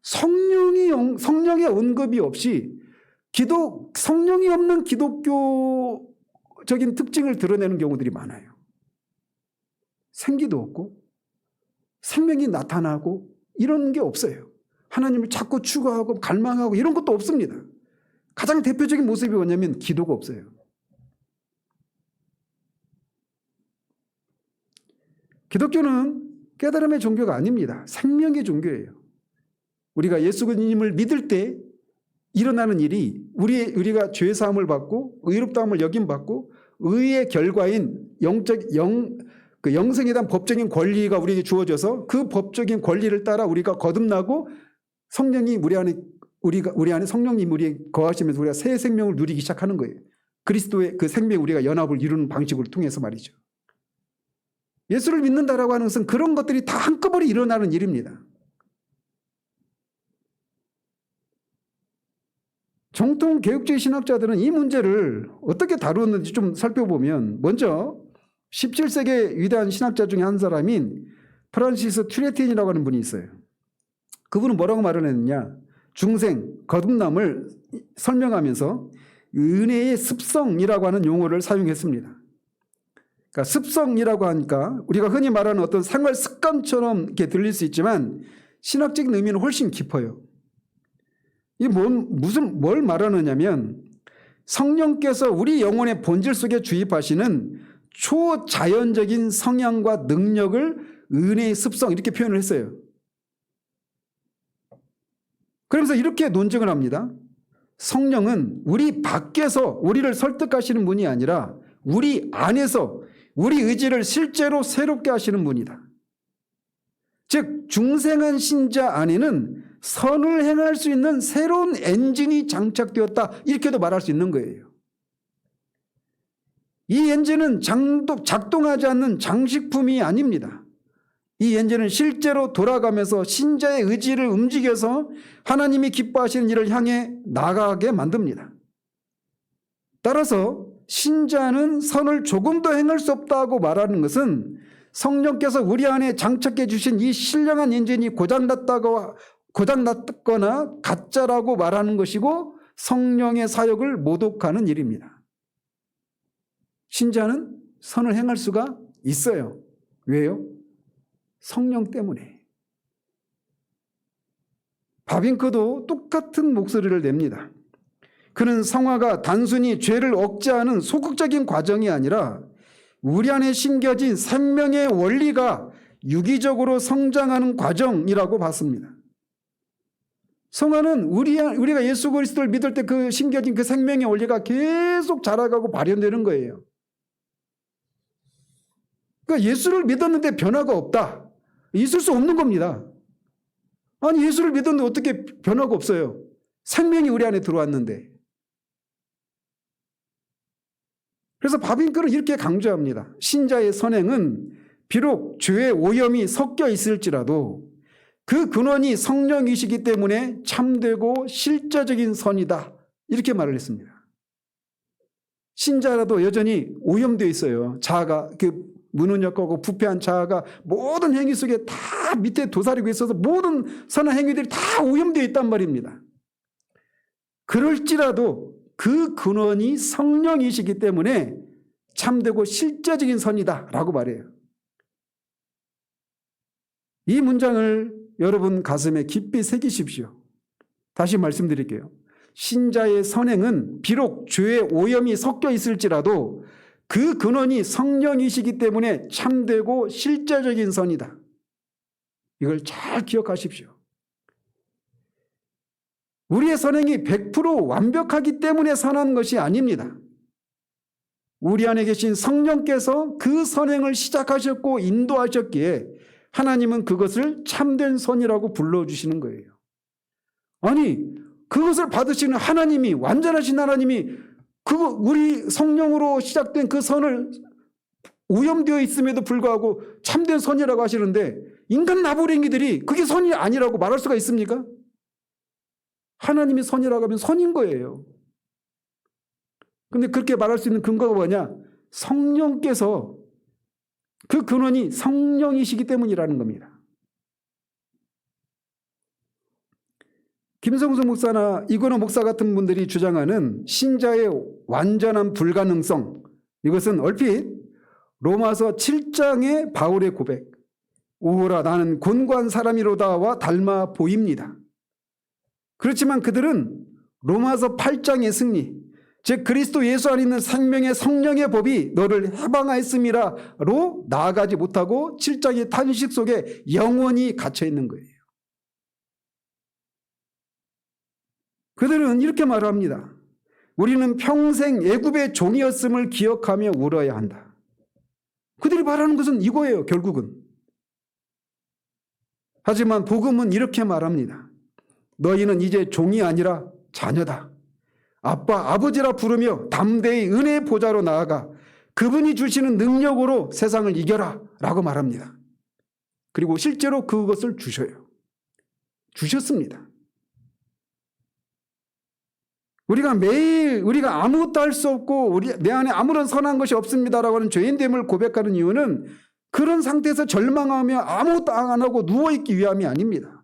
Speaker 1: 성령의 언급이 없이 성령이 없는 기독교적인 특징을 드러내는 경우들이 많아요. 생기도 없고 생명이 나타나고 이런 게 없어요. 하나님을 자꾸 추구하고 갈망하고 이런 것도 없습니다. 가장 대표적인 모습이 뭐냐면 기도가 없어요. 기독교는 깨달음의 종교가 아닙니다. 생명의 종교예요. 우리가 예수님을 믿을 때 일어나는 일이 우리가 죄사함을 받고 의롭다함을 여김받고 의의 결과인 영생에 대한 법적인 권리가 우리에게 주어져서 그 법적인 권리를 따라 우리가 거듭나고 성령이 우리 안에 성령님 우리에 거하시면서 우리가 새 생명을 누리기 시작하는 거예요. 그리스도의 그 생명 우리가 연합을 이루는 방식을 통해서 말이죠. 예수를 믿는다라고 하는 것은 그런 것들이 다 한꺼번에 일어나는 일입니다. 정통 개혁주의 신학자들은 이 문제를 어떻게 다루었는지 좀 살펴보면, 먼저 17세기 위대한 신학자 중에 한 사람인 프란시스 튜레틴이라고 하는 분이 있어요. 그분은 뭐라고 말을 했느냐, 중생, 거듭남을 설명하면서 은혜의 습성이라고 하는 용어를 사용했습니다. 그러니까 습성이라고 하니까 우리가 흔히 말하는 어떤 생활 습관처럼 이렇게 들릴 수 있지만 신학적인 의미는 훨씬 깊어요. 이게 뭘 말하느냐면, 성령께서 우리 영혼의 본질 속에 주입하시는 초자연적인 성향과 능력을 은혜의 습성 이렇게 표현을 했어요. 그러면서 이렇게 논증을 합니다. 성령은 우리 밖에서 우리를 설득하시는 분이 아니라 우리 안에서 우리 의지를 실제로 새롭게 하시는 분이다. 즉 중생한 신자 안에는 선을 행할 수 있는 새로운 엔진이 장착되었다, 이렇게도 말할 수 있는 거예요. 이 엔진은 작동하지 않는 장식품이 아닙니다. 이 엔진은 실제로 돌아가면서 신자의 의지를 움직여서 하나님이 기뻐하시는 일을 향해 나가게 만듭니다. 따라서 신자는 선을 조금도 행할 수 없다고 말하는 것은 성령께서 우리 안에 장착해 주신 이 신령한 엔진이 고장났거나 가짜라고 말하는 것이고 성령의 사역을 모독하는 일입니다. 신자는 선을 행할 수가 있어요. 왜요? 성령 때문에. 바빙크도 똑같은 목소리를 냅니다. 그는 성화가 단순히 죄를 억제하는 소극적인 과정이 아니라 우리 안에 심겨진 생명의 원리가 유기적으로 성장하는 과정이라고 봤습니다. 성화는 우리가 예수 그리스도를 믿을 때 그 심겨진 그 생명의 원리가 계속 자라가고 발현되는 거예요. 그러니까 예수를 믿었는데 변화가 없다. 있을 수 없는 겁니다. 아니 예수를 믿었는데 어떻게 변화가 없어요? 생명이 우리 안에 들어왔는데. 그래서 바빙클은 이렇게 강조합니다. 신자의 선행은 비록 죄의 오염이 섞여 있을지라도 그 근원이 성령이시기 때문에 참되고 실제적인 선이다. 이렇게 말을 했습니다. 신자라도 여전히 오염되어 있어요. 자아가, 무능력하고 부패한 자아가 모든 행위 속에 다 밑에 도사리고 있어서 모든 선한 행위들이 다 오염되어 있단 말입니다. 그럴지라도 그 근원이 성령이시기 때문에 참되고 실제적인 선이다 라고 말해요. 이 문장을 여러분 가슴에 깊이 새기십시오. 다시 말씀드릴게요. 신자의 선행은 비록 죄의 오염이 섞여 있을지라도 그 근원이 성령이시기 때문에 참되고 실제적인 선이다. 이걸 잘 기억하십시오. 우리의 선행이 100% 완벽하기 때문에 선한 것이 아닙니다. 우리 안에 계신 성령께서 그 선행을 시작하셨고 인도하셨기에 하나님은 그것을 참된 선이라고 불러주시는 거예요. 아니 그것을 받으시는 하나님이, 완전하신 하나님이 우리 성령으로 시작된 그 선을 오염되어 있음에도 불구하고 참된 선이라고 하시는데 인간 나부랭이들이 그게 선이 아니라고 말할 수가 있습니까? 하나님이 선이라고 하면 선인 거예요. 근데 그렇게 말할 수 있는 근거가 뭐냐? 성령께서, 그 근원이 성령이시기 때문이라는 겁니다. 김성수 목사나 이건호 목사 같은 분들이 주장하는 신자의 완전한 불가능성, 이것은 얼핏 로마서 7장의 바울의 고백, 오호라 나는 곤고한 사람이로다와 닮아 보입니다. 그렇지만 그들은 로마서 8장의 승리, 즉 그리스도 예수 안에 있는 생명의 성령의 법이 너를 해방하였음이라로 나아가지 못하고 7장의 탄식 속에 영원히 갇혀 있는 거예요. 그들은 이렇게 말합니다. 우리는 평생 애굽의 종이었음을 기억하며 울어야 한다. 그들이 말하는 것은 이거예요, 결국은. 하지만 복음은 이렇게 말합니다. 너희는 이제 종이 아니라 자녀다. 아빠, 아버지라 부르며 담대히 은혜의 보좌로 나아가 그분이 주시는 능력으로 세상을 이겨라 라고 말합니다. 그리고 실제로 그것을 주셔요. 주셨습니다. 우리가 매일 우리가 아무것도 할 수 없고 내 안에 아무런 선한 것이 없습니다라고 하는 죄인됨을 고백하는 이유는 그런 상태에서 절망하며 아무것도 안 하고 누워있기 위함이 아닙니다.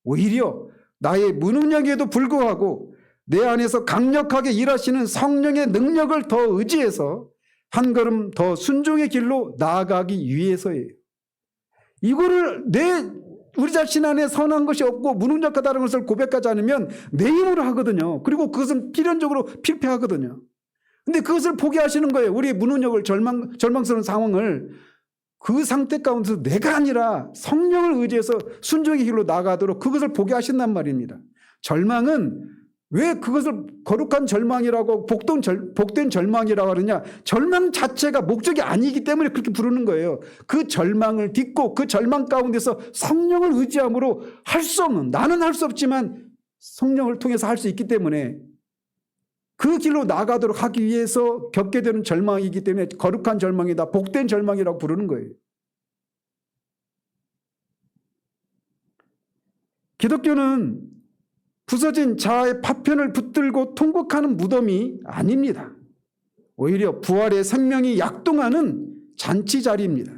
Speaker 1: 오히려 나의 무능력에도 불구하고 내 안에서 강력하게 일하시는 성령의 능력을 더 의지해서 한 걸음 더 순종의 길로 나아가기 위해서예요. 이거를 우리 자신 안에 선한 것이 없고 무능력하다는 것을 고백하지 않으면 내 힘으로 하거든요. 그리고 그것은 필연적으로 필패하거든요. 근데 그것을 포기하시는 거예요. 우리의 무능력을, 절망스러운 상황을 그 상태 가운데서 내가 아니라 성령을 의지해서 순종의 길로 나아가도록 그것을 포기하신단 말입니다. 절망은 왜 그것을 거룩한 절망이라고 복된 절망이라고 하느냐? 절망 자체가 목적이 아니기 때문에 그렇게 부르는 거예요. 그 절망을 딛고 그 절망 가운데서 성령을 의지함으로 할 수 없는, 나는 할 수 없지만 성령을 통해서 할 수 있기 때문에 그 길로 나가도록 하기 위해서 겪게 되는 절망이기 때문에 거룩한 절망이다, 복된 절망이라고 부르는 거예요. 기독교는 부서진 자아의 파편을 붙들고 통곡하는 무덤이 아닙니다. 오히려 부활의 생명이 약동하는 잔치 자리입니다.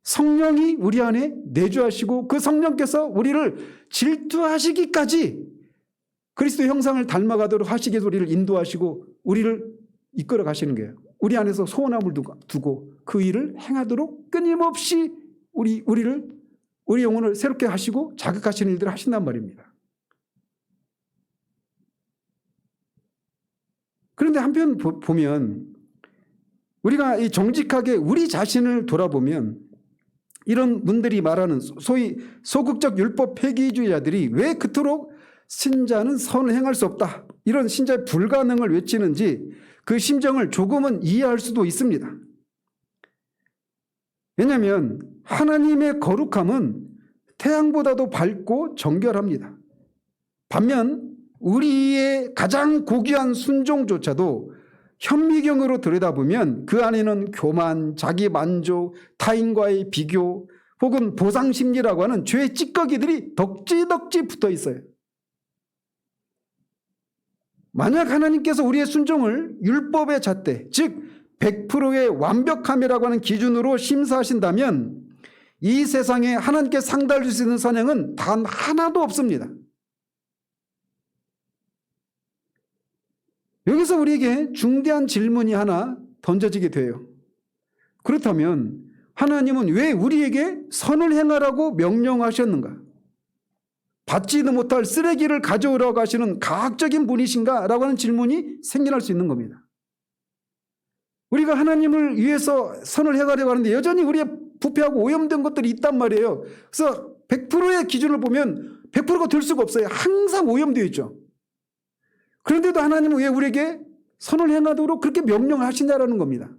Speaker 1: 성령이 우리 안에 내주하시고 그 성령께서 우리를 질투하시기까지 그리스도 형상을 닮아가도록 하시기 위해서 우리를 인도하시고 우리를 이끌어 가시는 거예요. 우리 안에서 소원함을 두고 그 일을 행하도록 끊임없이 우리 영혼을 새롭게 하시고 자극하시는 일들을 하신단 말입니다. 그런데 한편 보면 우리가 이 정직하게 우리 자신을 돌아보면 이런 분들이 말하는 소위 소극적 율법 폐기주의자들이 왜 그토록 신자는 선을 행할 수 없다, 이런 신자의 불가능을 외치는지 그 심정을 조금은 이해할 수도 있습니다. 왜냐하면 하나님의 거룩함은 태양보다도 밝고 정결합니다. 반면 우리의 가장 고귀한 순종조차도 현미경으로 들여다보면 그 안에는 교만, 자기 만족, 타인과의 비교 혹은 보상심리라고 하는 죄의 찌꺼기들이 덕지덕지 붙어 있어요. 만약 하나님께서 우리의 순종을 율법의 잣대, 즉 100%의 완벽함이라고 하는 기준으로 심사하신다면 이 세상에 하나님께 상달할 수 있는 선행은 단 하나도 없습니다. 여기서 우리에게 중대한 질문이 하나 던져지게 돼요. 그렇다면 하나님은 왜 우리에게 선을 행하라고 명령하셨는가? 받지도 못할 쓰레기를 가져오라고 하시는 가학적인 분이신가? 라고 하는 질문이 생겨날 수 있는 겁니다. 우리가 하나님을 위해서 선을 행하려고 하는데 여전히 우리의 부패하고 오염된 것들이 있단 말이에요. 그래서 100%의 기준을 보면 100%가 될 수가 없어요. 항상 오염되어 있죠. 그런데도 하나님은 왜 우리에게 선을 행하도록 그렇게 명령하시냐라는 겁니다.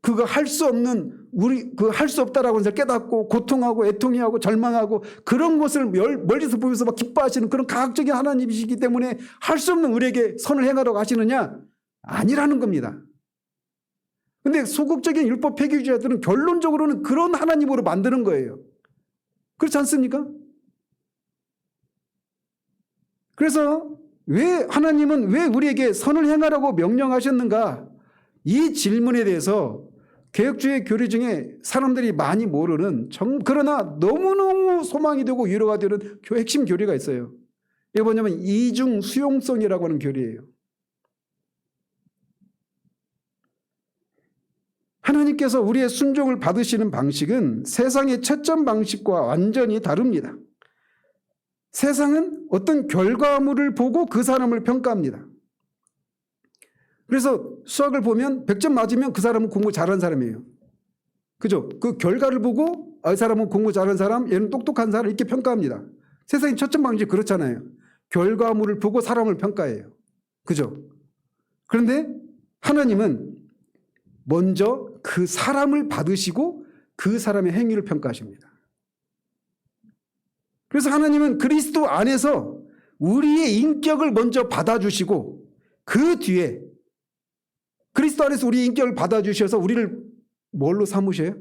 Speaker 1: 그거 할 수 없는 그 할 수 없다라고 해서 깨닫고 고통하고 애통해하고 절망하고 그런 것을 멀리서 보면서 막 기뻐하시는 그런 가학적인 하나님이시기 때문에 할 수 없는 우리에게 선을 행하라고 하시느냐? 아니라는 겁니다. 근데 소극적인 율법 폐기주의자들은 결론적으로는 그런 하나님으로 만드는 거예요. 그렇지 않습니까? 그래서 하나님은 왜 우리에게 선을 행하라고 명령하셨는가? 이 질문에 대해서 개혁주의 교리 중에 사람들이 많이 모르는 그러나 너무너무 소망이 되고 위로가 되는 핵심 교리가 있어요. 이게 뭐냐면 이중 수용성이라고 하는 교리예요. 하나님께서 우리의 순종을 받으시는 방식은 세상의 채점 방식과 완전히 다릅니다. 세상은 어떤 결과물을 보고 그 사람을 평가합니다. 그래서 수학을 보면 100점 맞으면 그 사람은 공부 잘한 사람이에요. 그죠? 그 결과를 보고 이 사람은 공부 잘한 사람, 얘는 똑똑한 사람 이렇게 평가합니다. 세상의 채점 방식이 그렇잖아요. 결과물을 보고 사람을 평가해요. 그죠? 그런데 하나님은 먼저 그 사람을 받으시고 그 사람의 행위를 평가하십니다. 그래서 하나님은 그리스도 안에서 우리의 인격을 먼저 받아주시고 그 뒤에 그리스도 안에서 우리의 인격을 받아주셔서 우리를 뭘로 삼으셔요?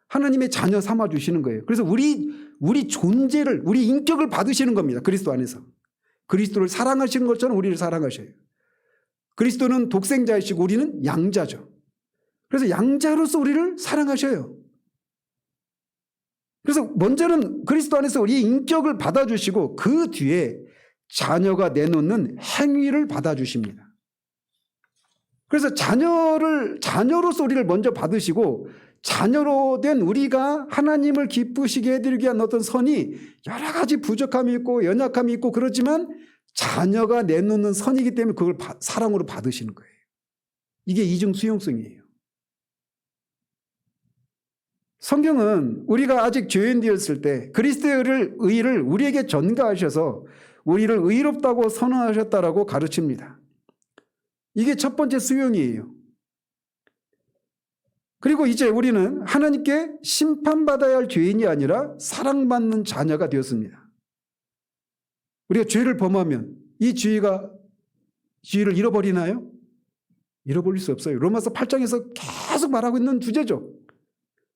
Speaker 1: 하나님의 자녀 삼아주시는 거예요. 그래서 우리 존재를, 우리 인격을 받으시는 겁니다. 그리스도 안에서. 그리스도를 사랑하시는 것처럼 우리를 사랑하셔요. 그리스도는 독생자이시고 우리는 양자죠. 그래서 양자로서 우리를 사랑하셔요. 그래서 먼저는 그리스도 안에서 우리의 인격을 받아주시고 그 뒤에 자녀가 내놓는 행위를 받아주십니다. 그래서 자녀로서 우리를 먼저 받으시고 자녀로 된 우리가 하나님을 기쁘시게 해드리기 위한 어떤 선이 여러 가지 부족함이 있고 연약함이 있고 그렇지만 자녀가 내놓는 선이기 때문에 그걸 사랑으로 받으시는 거예요. 이게 이중 수용성이에요. 성경은 우리가 아직 죄인 되었을 때 그리스도의 의를 우리에게 전가하셔서 우리를 의롭다고 선언하셨다라고 가르칩니다. 이게 첫 번째 수용이에요. 그리고 이제 우리는 하나님께 심판받아야 할 죄인이 아니라 사랑받는 자녀가 되었습니다. 우리가 죄를 범하면 이 죄를 잃어버리나요? 잃어버릴 수 없어요. 로마서 8장에서 계속 말하고 있는 주제죠.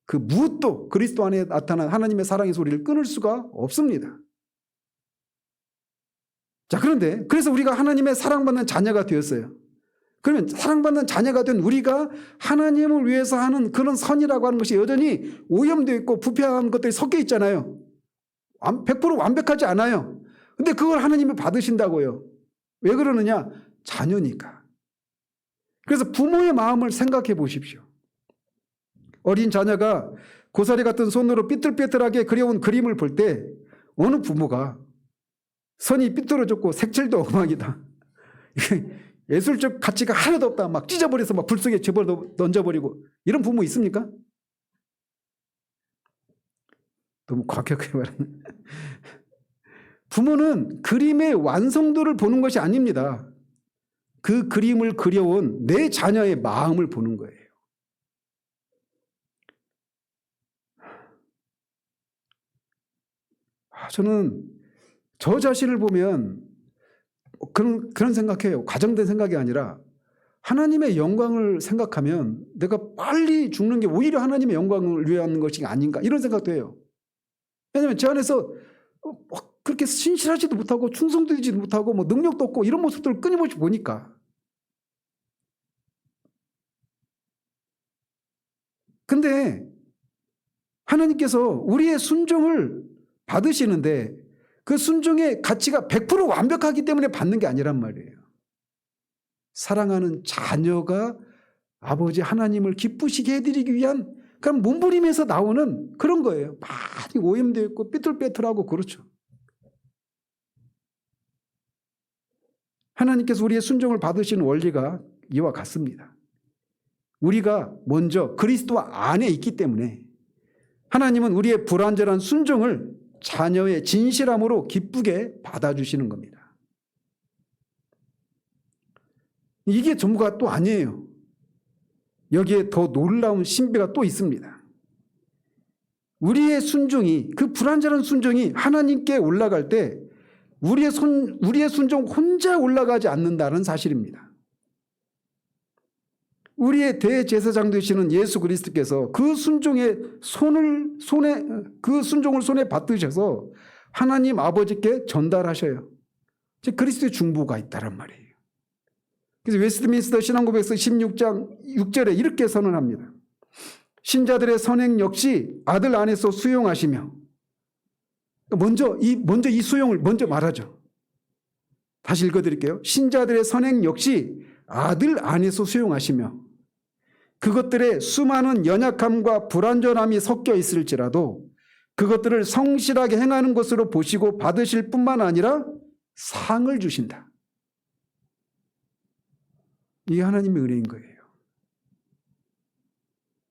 Speaker 1: 그 무엇도 그리스도 안에 나타난 하나님의 사랑의 소리를 끊을 수가 없습니다. 자, 그런데 그래서 우리가 하나님의 사랑받는 자녀가 되었어요. 그러면 사랑받는 자녀가 된 우리가 하나님을 위해서 하는 그런 선이라고 하는 것이 여전히 오염되어 있고 부패한 것들이 섞여 있잖아요. 100% 완벽하지 않아요. 근데 그걸 하나님이 받으신다고요. 왜 그러느냐? 자녀니까. 그래서 부모의 마음을 생각해 보십시오. 어린 자녀가 고사리 같은 손으로 삐뚤삐뚤하게 그려온 그림을 볼 때 어느 부모가 선이 삐뚤어졌고 색칠도 엉망이다. 예술적 가치가 하나도 없다. 막 찢어버려서 막 불 속에 집어 던져버리고 이런 부모 있습니까? 너무 과격하게 말하네. 부모는 그림의 완성도를 보는 것이 아닙니다. 그 그림을 그려온 내 자녀의 마음을 보는 거예요. 저는 저 자신을 보면 그런 생각해요. 과장된 생각이 아니라 하나님의 영광을 생각하면 내가 빨리 죽는 게 오히려 하나님의 영광을 위한 것이 아닌가 이런 생각도 해요. 왜냐하면 제 안에서 그렇게 신실하지도 못하고 충성되지도 못하고 뭐 능력도 없고 이런 모습들을 끊임없이 보니까. 근데 하나님께서 우리의 순종을 받으시는데 그 순종의 가치가 100% 완벽하기 때문에 받는 게 아니란 말이에요. 사랑하는 자녀가 아버지 하나님을 기쁘시게 해드리기 위한 그런 몸부림에서 나오는 그런 거예요. 많이 오염되어 있고 삐뚤빼뚤하고 그렇죠. 하나님께서 우리의 순종을 받으시는 원리가 이와 같습니다. 우리가 먼저 그리스도 안에 있기 때문에 하나님은 우리의 불완전한 순종을 자녀의 진실함으로 기쁘게 받아주시는 겁니다. 이게 전부가 또 아니에요. 여기에 더 놀라운 신비가 또 있습니다. 우리의 순종이, 그 불완전한 순종이 하나님께 올라갈 때 우리의 순종 혼자 올라가지 않는다는 사실입니다. 우리의 대제사장 되시는 예수 그리스도께서 그 순종을 손에 받드셔서 하나님 아버지께 전달하셔요. 즉 그리스도의 중보가 있다란 말이에요. 그래서 웨스트민스터 신앙고백서 16장 6절에 이렇게 선언합니다. 신자들의 선행 역시 아들 안에서 수용하시며, 먼저 이 수용을 먼저 말하죠. 다시 읽어드릴게요. 신자들의 선행 역시 아들 안에서 수용하시며 그것들의 수많은 연약함과 불완전함이 섞여 있을지라도 그것들을 성실하게 행하는 것으로 보시고 받으실 뿐만 아니라 상을 주신다. 이게 하나님의 은혜인 거예요.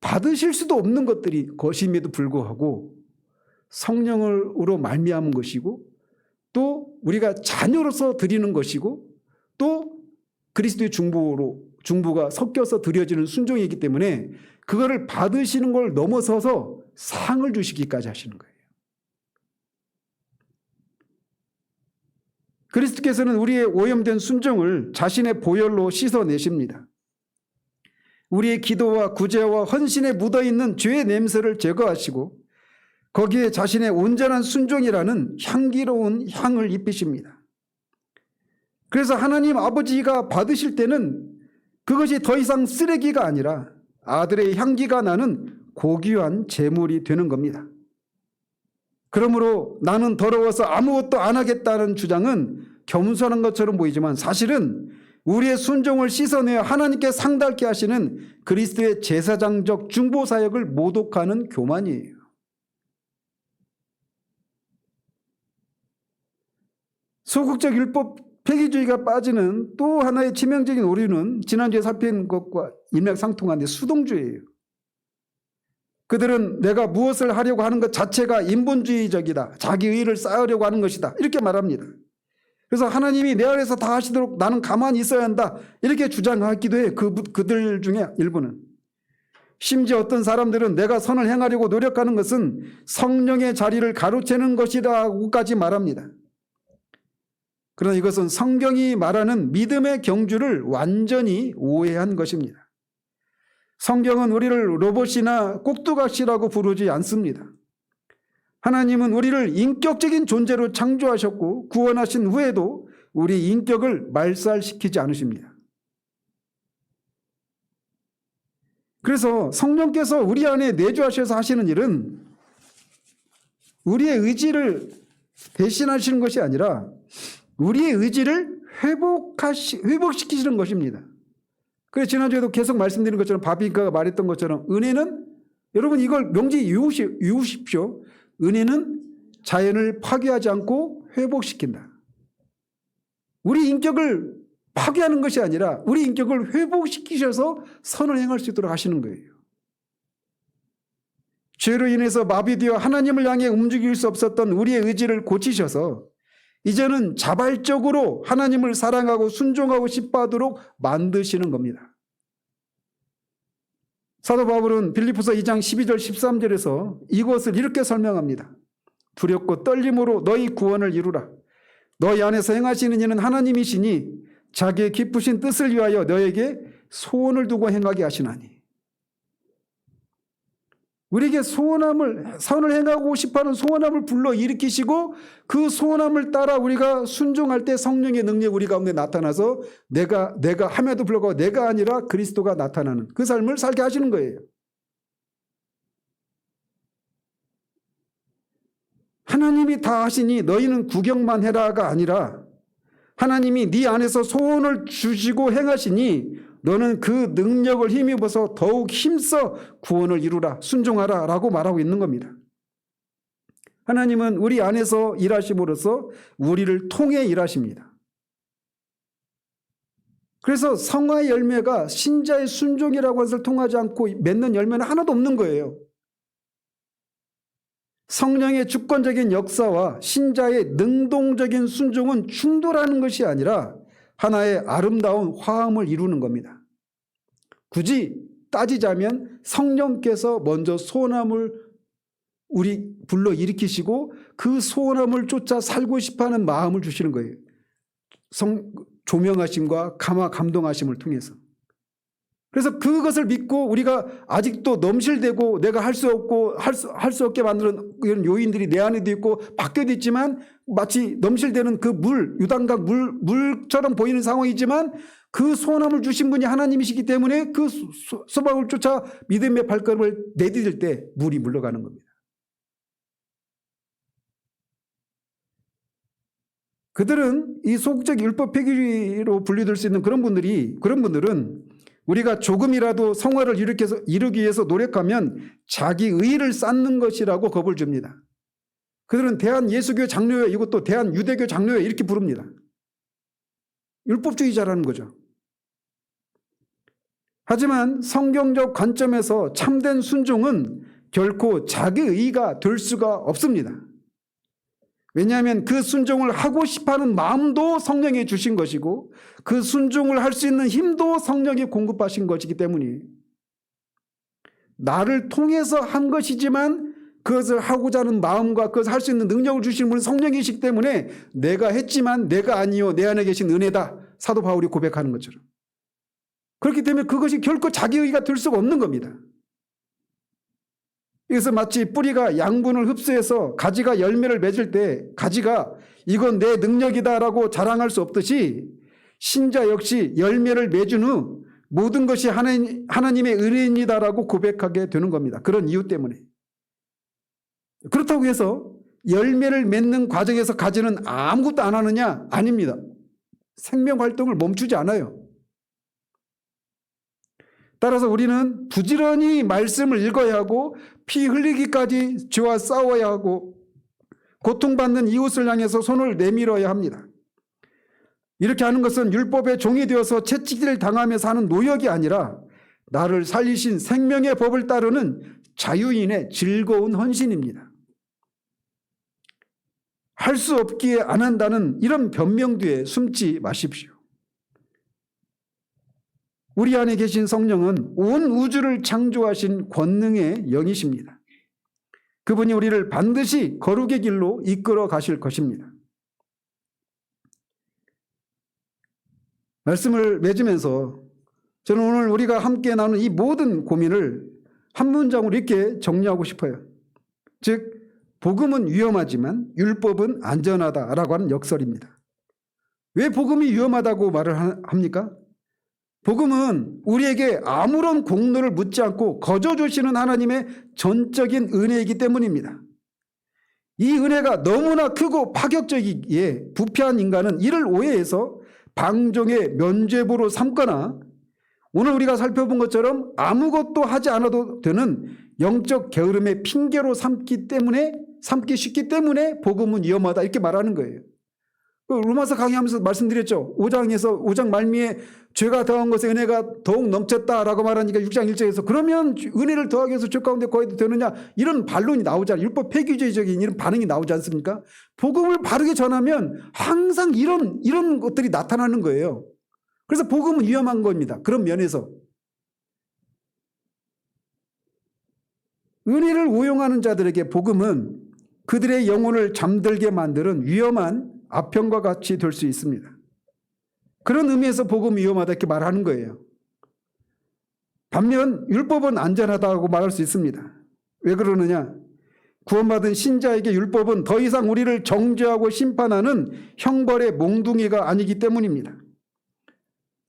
Speaker 1: 받으실 수도 없는 것임에도 불구하고 성령으로 말미암은 것이고 또 우리가 자녀로서 드리는 것이고 또 그리스도의 중보가 섞여서 드려지는 순종이기 때문에 그거를 받으시는 걸 넘어서서 상을 주시기까지 하시는 거예요. 그리스도께서는 우리의 오염된 순종을 자신의 보혈로 씻어내십니다. 우리의 기도와 구제와 헌신에 묻어있는 죄의 냄새를 제거하시고 거기에 자신의 온전한 순종이라는 향기로운 향을 입히십니다. 그래서 하나님 아버지가 받으실 때는 그것이 더 이상 쓰레기가 아니라 아들의 향기가 나는 고귀한 제물이 되는 겁니다. 그러므로 나는 더러워서 아무것도 안 하겠다는 주장은 겸손한 것처럼 보이지만 사실은 우리의 순종을 씻어내어 하나님께 상달케 하시는 그리스도의 제사장적 중보 사역을 모독하는 교만이에요. 소극적 율법 폐기주의가 빠지는 또 하나의 치명적인 오류는 지난주에 살핀 것과 일맥상통한데 수동주의예요. 그들은 내가 무엇을 하려고 하는 것 자체가 인본주의적이다. 자기 의의를 쌓으려고 하는 것이다. 이렇게 말합니다. 그래서 하나님이 내 안에서 다 하시도록 나는 가만히 있어야 한다. 이렇게 주장하기도 해요. 그들 중에 일부는. 심지어 어떤 사람들은 내가 선을 행하려고 노력하는 것은 성령의 자리를 가로채는 것이라고까지 말합니다. 그러나 이것은 성경이 말하는 믿음의 경주를 완전히 오해한 것입니다. 성경은 우리를 로봇이나 꼭두각시라고 부르지 않습니다. 하나님은 우리를 인격적인 존재로 창조하셨고 구원하신 후에도 우리 인격을 말살시키지 않으십니다. 그래서 성령께서 우리 안에 내주하셔서 하시는 일은 우리의 의지를 대신하시는 것이 아니라 우리의 의지를 회복시키시는 것입니다. 그래서 지난주에도 계속 말씀드린 것처럼 바비가가 말했던 것처럼 은혜는 여러분 이걸 명지 이우십시오. 은혜는 자연을 파괴하지 않고 회복시킨다. 우리 인격을 파괴하는 것이 아니라 우리 인격을 회복시키셔서 선을 행할 수 있도록 하시는 거예요. 죄로 인해서 마비되어 하나님을 향해 움직일 수 없었던 우리의 의지를 고치셔서 이제는 자발적으로 하나님을 사랑하고 순종하고 싶어하도록 만드시는 겁니다. 사도 바울은 빌립보서 2장 12절 13절에서 이것을 이렇게 설명합니다. 두렵고 떨림으로 너희 구원을 이루라. 너희 안에서 행하시는 이는 하나님이시니 자기의 기쁘신 뜻을 위하여 너에게 소원을 두고 행하게 하시나니. 우리에게 선을 행하고 싶어하는 소원함을 불러 일으키시고 그 소원함을 따라 우리가 순종할 때 성령의 능력이 우리 가운데 나타나서 내가 함에도 불구하고 내가 아니라 그리스도가 나타나는 그 삶을 살게 하시는 거예요. 하나님이 다 하시니 너희는 구경만 해라가 아니라 하나님이 네 안에서 소원을 주시고 행하시니 너는 그 능력을 힘입어서 더욱 힘써 구원을 이루라, 순종하라 라고 말하고 있는 겁니다. 하나님은 우리 안에서 일하심으로써 우리를 통해 일하십니다. 그래서 성화의 열매가 신자의 순종이라고 해서 통하지 않고 맺는 열매는 하나도 없는 거예요. 성령의 주권적인 역사와 신자의 능동적인 순종은 충돌하는 것이 아니라 하나의 아름다운 화음을 이루는 겁니다. 굳이 따지자면 성령께서 먼저 소원함을 우리 불러 일으키시고 그 소원함을 쫓아 살고 싶어하는 마음을 주시는 거예요. 조명하심과 감동하심을 통해서. 그래서 그것을 믿고 우리가 아직도 넘실대고 내가 할 수 없게 만드는 이런 요인들이 내 안에도 있고 밖에도 있지만 마치 넘실대는 그 유단강 물처럼 보이는 상황이지만 그 소원함을 주신 분이 하나님이시기 때문에 그 소망을 쫓아 믿음의 발걸음을 내디딜 때 물이 물러가는 겁니다. 그들은 이 소극적 율법 폐기로 분류될 수 있는 그런 분들은 우리가 조금이라도 성화를 이루기 위해서 노력하면 자기 의의를 쌓는 것이라고 겁을 줍니다. 그들은 대한예수교 장로회, 이것도 대한유대교 장로회 이렇게 부릅니다. 율법주의자라는 거죠. 하지만 성경적 관점에서 참된 순종은 결코 자기 의의가 될 수가 없습니다. 왜냐하면 그 순종을 하고 싶어하는 마음도 성령이 주신 것이고 그 순종을 할 수 있는 힘도 성령이 공급하신 것이기 때문이에요. 나를 통해서 한 것이지만 그것을 하고자 하는 마음과 그것을 할 수 있는 능력을 주신 분은 성령이시기 때문에 내가 했지만 내가 아니요 내 안에 계신 은혜다. 사도 바울이 고백하는 것처럼. 그렇기 때문에 그것이 결코 자기 의의가 될 수가 없는 겁니다. 그래서 마치 뿌리가 양분을 흡수해서 가지가 열매를 맺을 때 가지가 이건 내 능력이다라고 자랑할 수 없듯이 신자 역시 열매를 맺은 후 모든 것이 하나님의 은혜입니다라고 고백하게 되는 겁니다. 그런 이유 때문에. 그렇다고 해서 열매를 맺는 과정에서 가지는 아무것도 안 하느냐? 아닙니다. 생명활동을 멈추지 않아요. 따라서 우리는 부지런히 말씀을 읽어야 하고 피 흘리기까지 죄와 싸워야 하고 고통받는 이웃을 향해서 손을 내밀어야 합니다. 이렇게 하는 것은 율법의 종이 되어서 채찍질을 당하며 사는 노역이 아니라 나를 살리신 생명의 법을 따르는 자유인의 즐거운 헌신입니다. 할 수 없기에 안 한다는 이런 변명 뒤에 숨지 마십시오. 우리 안에 계신 성령은 온 우주를 창조하신 권능의 영이십니다. 그분이 우리를 반드시 거룩의 길로 이끌어 가실 것입니다. 말씀을 맺으면서 저는 오늘 우리가 함께 나눈 이 모든 고민을 한 문장으로 이렇게 정리하고 싶어요. 즉 복음은 위험하지만 율법은 안전하다라고 하는 역설입니다. 왜 복음이 위험하다고 말을 합니까? 복음은 우리에게 아무런 공로를 묻지 않고 거저 주시는 하나님의 전적인 은혜이기 때문입니다. 이 은혜가 너무나 크고 파격적이기에 부패한 인간은 이를 오해해서 방종의 면죄부로 삼거나 오늘 우리가 살펴본 것처럼 아무것도 하지 않아도 되는 영적 게으름의 핑계로 삼기 쉽기 때문에 복음은 위험하다 이렇게 말하는 거예요. 로마서 강의하면서 말씀드렸죠. 5장 말미에 죄가 더한 것에 은혜가 더욱 넘쳤다라고 말하니까 6장 1절에서 그러면 은혜를 더하기 위해서 죄 가운데 거해도 되느냐 이런 반론이 나오잖아요. 율법 폐기주의적인 이런 반응이 나오지 않습니까? 복음을 바르게 전하면 항상 이런 것들이 나타나는 거예요. 그래서 복음은 위험한 겁니다. 그런 면에서 은혜를 오용하는 자들에게 복음은 그들의 영혼을 잠들게 만드는 위험한 아편과 같이 될 수 있습니다. 그런 의미에서 복음이 위험하다 이렇게 말하는 거예요. 반면 율법은 안전하다고 말할 수 있습니다. 왜 그러느냐? 구원받은 신자에게 율법은 더 이상 우리를 정죄하고 심판하는 형벌의 몽둥이가 아니기 때문입니다.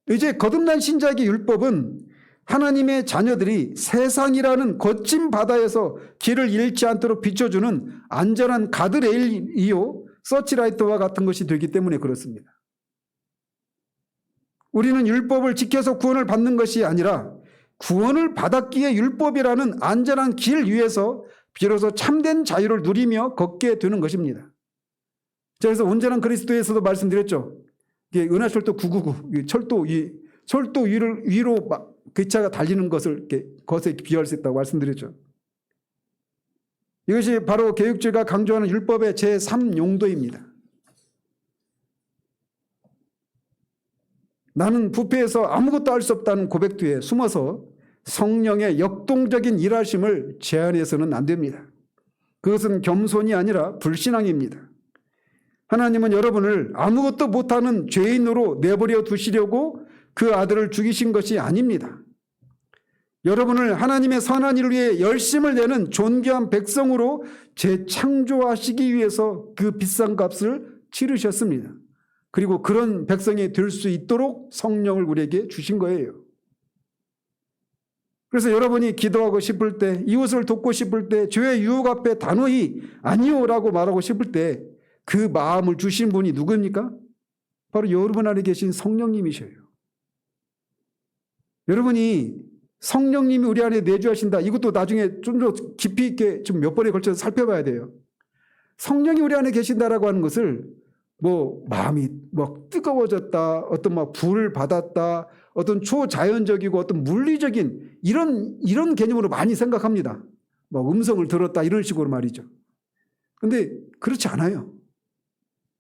Speaker 1: 이제 거듭난 신자에게 율법은 하나님의 자녀들이 세상이라는 거친 바다에서 길을 잃지 않도록 비춰주는 안전한 가드레일이요 서치라이트와 같은 것이 되기 때문에 그렇습니다. 우리는 율법을 지켜서 구원을 받는 것이 아니라 구원을 받았기에 율법이라는 안전한 길 위에서 비로소 참된 자유를 누리며 걷게 되는 것입니다. 그래서 온전한 그리스도에서도 말씀드렸죠. 은하철도 999 철도 위로 기차가 달리는 것을 것에 비유할 수 있다고 말씀드렸죠. 이것이 바로 개혁주의가 강조하는 율법의 제3용도입니다. 나는 부패해서 아무것도 할 수 없다는 고백 뒤에 숨어서 성령의 역동적인 일하심을 제한해서는 안 됩니다. 그것은 겸손이 아니라 불신앙입니다. 하나님은 여러분을 아무것도 못하는 죄인으로 내버려 두시려고 그 아들을 죽이신 것이 아닙니다. 여러분을 하나님의 선한 일을 위해 열심을 내는 존귀한 백성으로 재창조하시기 위해서 그 비싼 값을 치르셨습니다. 그리고 그런 백성이 될 수 있도록 성령을 우리에게 주신 거예요. 그래서 여러분이 기도하고 싶을 때, 이웃을 돕고 싶을 때, 죄의 유혹 앞에 단호히 아니요라고 말하고 싶을 때 그 마음을 주신 분이 누굽니까? 바로 여러분 안에 계신 성령님이셔요. 여러분이 성령님이 우리 안에 내주하신다. 이것도 나중에 좀 더 깊이 있게 좀 몇 번에 걸쳐서 살펴봐야 돼요. 성령이 우리 안에 계신다라고 하는 것을 마음이 뜨거워졌다, 어떤 불을 받았다, 어떤 초자연적이고 어떤 물리적인 이런 개념으로 많이 생각합니다. 음성을 들었다 이런 식으로 말이죠. 근데 그렇지 않아요.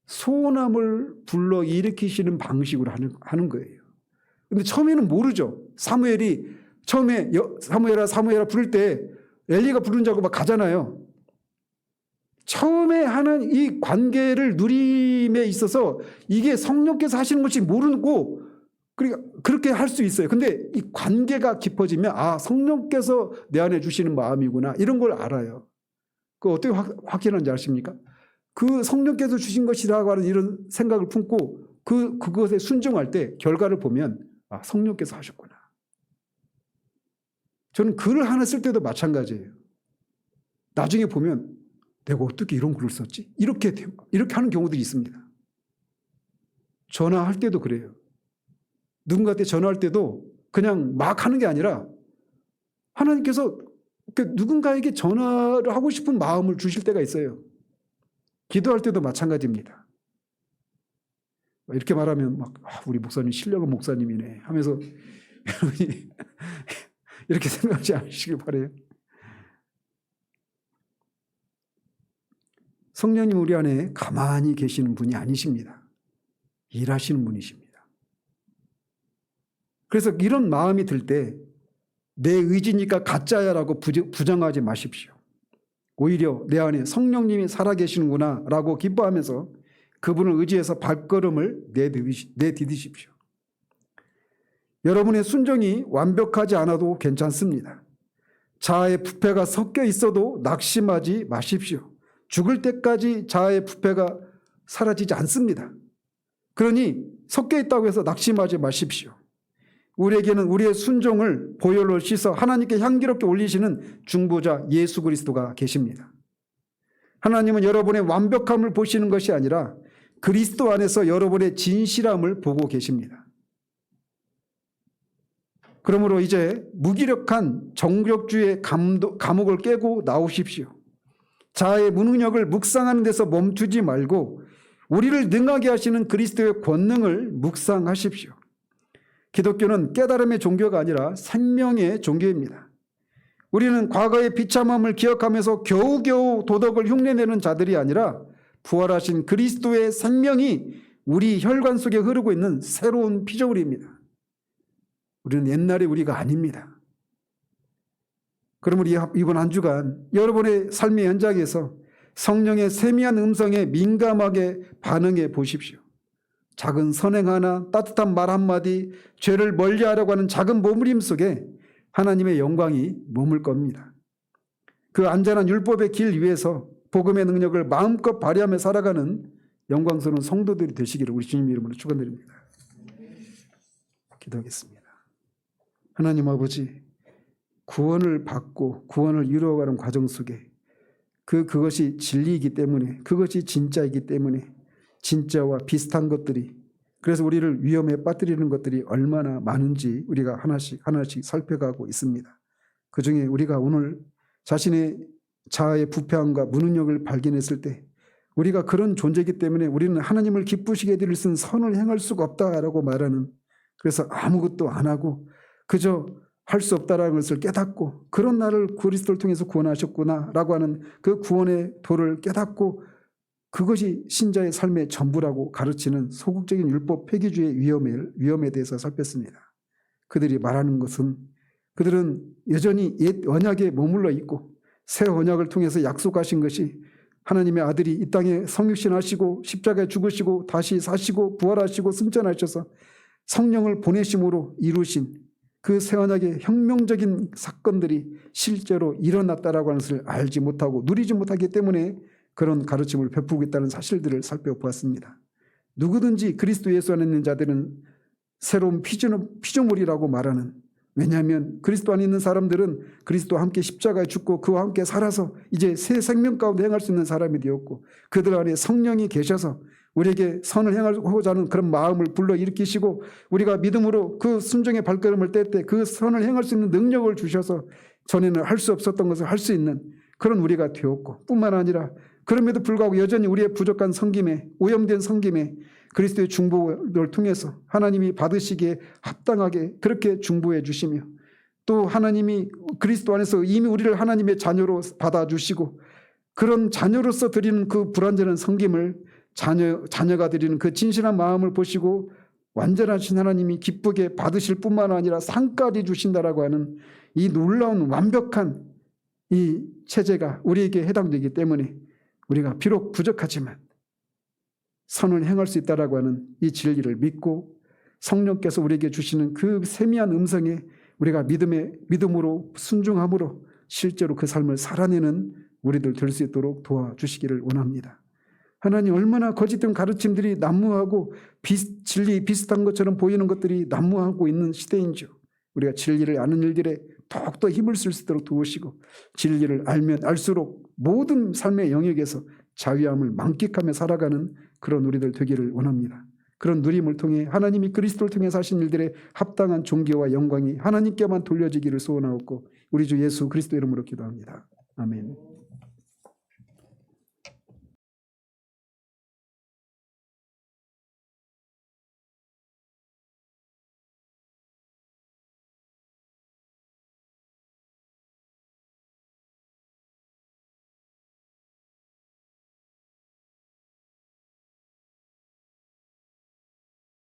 Speaker 1: 소원함을 불러 일으키시는 방식으로 하는 거예요. 근데 처음에는 모르죠. 사무엘이 처음에 사무엘아 부를 때 엘리가 부른 자고 막 가잖아요. 처음에 하는 이 관계를 누림에 있어서 이게 성령께서 하시는 것이 모르고 그렇게 할 수 있어요. 근데 이 관계가 깊어지면 성령께서 내 안에 주시는 마음이구나 이런 걸 알아요. 그거 어떻게 확인하는지 아십니까? 그 성령께서 주신 것이라고 하는 이런 생각을 품고 그것에 순종할 때 결과를 보면 성령께서 하셨구나. 저는 글을 하나 쓸 때도 마찬가지예요. 나중에 보면 내가 어떻게 이런 글을 썼지? 이렇게 하는 경우들이 있습니다. 전화할 때도 그래요. 누군가한테 전화할 때도 그냥 막 하는 게 아니라 하나님께서 누군가에게 전화를 하고 싶은 마음을 주실 때가 있어요. 기도할 때도 마찬가지입니다. 이렇게 말하면 우리 목사님 신령한 목사님이네 하면서 여러분이 이렇게 생각하지 않으시길 바라요. 성령님 우리 안에 가만히 계시는 분이 아니십니다. 일하시는 분이십니다. 그래서 이런 마음이 들 때 내 의지니까 가짜야라고 부정하지 마십시오. 오히려 내 안에 성령님이 살아계시는구나 라고 기뻐하면서 그분을 의지해서 발걸음을 내디디십시오. 여러분의 순종이 완벽하지 않아도 괜찮습니다. 자아의 부패가 섞여 있어도 낙심하지 마십시오. 죽을 때까지 자아의 부패가 사라지지 않습니다. 그러니 섞여 있다고 해서 낙심하지 마십시오. 우리에게는 우리의 순종을 보혈로 씻어 하나님께 향기롭게 올리시는 중보자 예수 그리스도가 계십니다. 하나님은 여러분의 완벽함을 보시는 것이 아니라 그리스도 안에서 여러분의 진실함을 보고 계십니다. 그러므로 이제 무기력한 정욕주의 감옥을 깨고 나오십시오. 자아의 무능력을 묵상하는 데서 멈추지 말고 우리를 능하게 하시는 그리스도의 권능을 묵상하십시오. 기독교는 깨달음의 종교가 아니라 생명의 종교입니다. 우리는 과거의 비참함을 기억하면서 겨우겨우 도덕을 흉내내는 자들이 아니라 부활하신 그리스도의 생명이 우리 혈관 속에 흐르고 있는 새로운 피조물입니다. 우리는 옛날의 우리가 아닙니다. 그러므로 이번 한 주간 여러분의 삶의 현장에서 성령의 세미한 음성에 민감하게 반응해 보십시오. 작은 선행 하나, 따뜻한 말 한마디, 죄를 멀리하려고 하는 작은 몸부림 속에 하나님의 영광이 머물 겁니다. 그 안전한 율법의 길 위에서 복음의 능력을 마음껏 발휘하며 살아가는 영광스러운 성도들이 되시기를 우리 주님 이름으로 축원드립니다. 기도하겠습니다. 하나님 아버지, 구원을 받고 구원을 이루어가는 과정 속에 그것이 진리이기 때문에, 그것이 진짜이기 때문에 진짜와 비슷한 것들이, 그래서 우리를 위험에 빠뜨리는 것들이 얼마나 많은지 우리가 하나씩 살펴가고 있습니다. 그중에 우리가 오늘 자신의 자아의 부패함과 무능력을 발견했을 때 우리가 그런 존재이기 때문에 우리는 하나님을 기쁘시게 해드릴 수 있는 선을 행할 수가 없다라고 말하는, 그래서 아무것도 안 하고 그저 할 수 없다라는 것을 깨닫고, 그런 나를 그리스도를 통해서 구원하셨구나라고 하는 그 구원의 도를 깨닫고 그것이 신자의 삶의 전부라고 가르치는 소극적인 율법 폐기주의 위험에 대해서 살폈습니다. 그들이 말하는 것은 그들은 여전히 옛 언약에 머물러 있고 새 언약을 통해서 약속하신 것이 하나님의 아들이 이 땅에 성육신 하시고 십자가에 죽으시고 다시 사시고 부활하시고 승천하셔서 성령을 보내심으로 이루신 그 새 언약의 혁명적인 사건들이 실제로 일어났다라고 하는 것을 알지 못하고 누리지 못하기 때문에 그런 가르침을 베푸고 있다는 사실들을 살펴보았습니다. 누구든지 그리스도 예수 안에 있는 자들은 새로운 피조물이라고 말하는, 왜냐하면 그리스도 안에 있는 사람들은 그리스도와 함께 십자가에 죽고 그와 함께 살아서 이제 새 생명 가운데 행할 수 있는 사람이 되었고, 그들 안에 성령이 계셔서 우리에게 선을 행하고자 하는 그런 마음을 불러일으키시고 우리가 믿음으로 그 순종의 발걸음을 뗄 때 그 선을 행할 수 있는 능력을 주셔서 전에는 할 수 없었던 것을 할 수 있는 그런 우리가 되었고, 뿐만 아니라 그럼에도 불구하고 여전히 우리의 부족한 섬김에, 오염된 섬김에 그리스도의 중보를 통해서 하나님이 받으시기에 합당하게 그렇게 중보해 주시며, 또 하나님이 그리스도 안에서 이미 우리를 하나님의 자녀로 받아주시고 그런 자녀로서 드리는 그 불완전한 섬김을 자녀가 드리는 그 진실한 마음을 보시고 완전하신 하나님이 기쁘게 받으실 뿐만 아니라 상까지 주신다라고 하는 이 놀라운 완벽한 이 체제가 우리에게 해당되기 때문에 우리가 비록 부족하지만 선을 행할 수 있다라고 하는 이 진리를 믿고 성령께서 우리에게 주시는 그 세미한 음성에 우리가 믿음으로 순종함으로 실제로 그 삶을 살아내는 우리들 될 수 있도록 도와주시기를 원합니다. 하나님, 얼마나 거짓된 가르침들이 난무하고 진리 비슷한 것처럼 보이는 것들이 난무하고 있는 시대인지요. 우리가 진리를 아는 일들에 더욱더 힘을 쓸 수 있도록 도우시고 진리를 알면 알수록 모든 삶의 영역에서 자유함을 만끽하며 살아가는 그런 우리들 되기를 원합니다. 그런 누림을 통해 하나님이 그리스도를 통해 하신 일들의 합당한 존귀와 영광이 하나님께만 돌려지기를 소원하옵고 우리 주 예수 그리스도 이름으로 기도합니다. 아멘.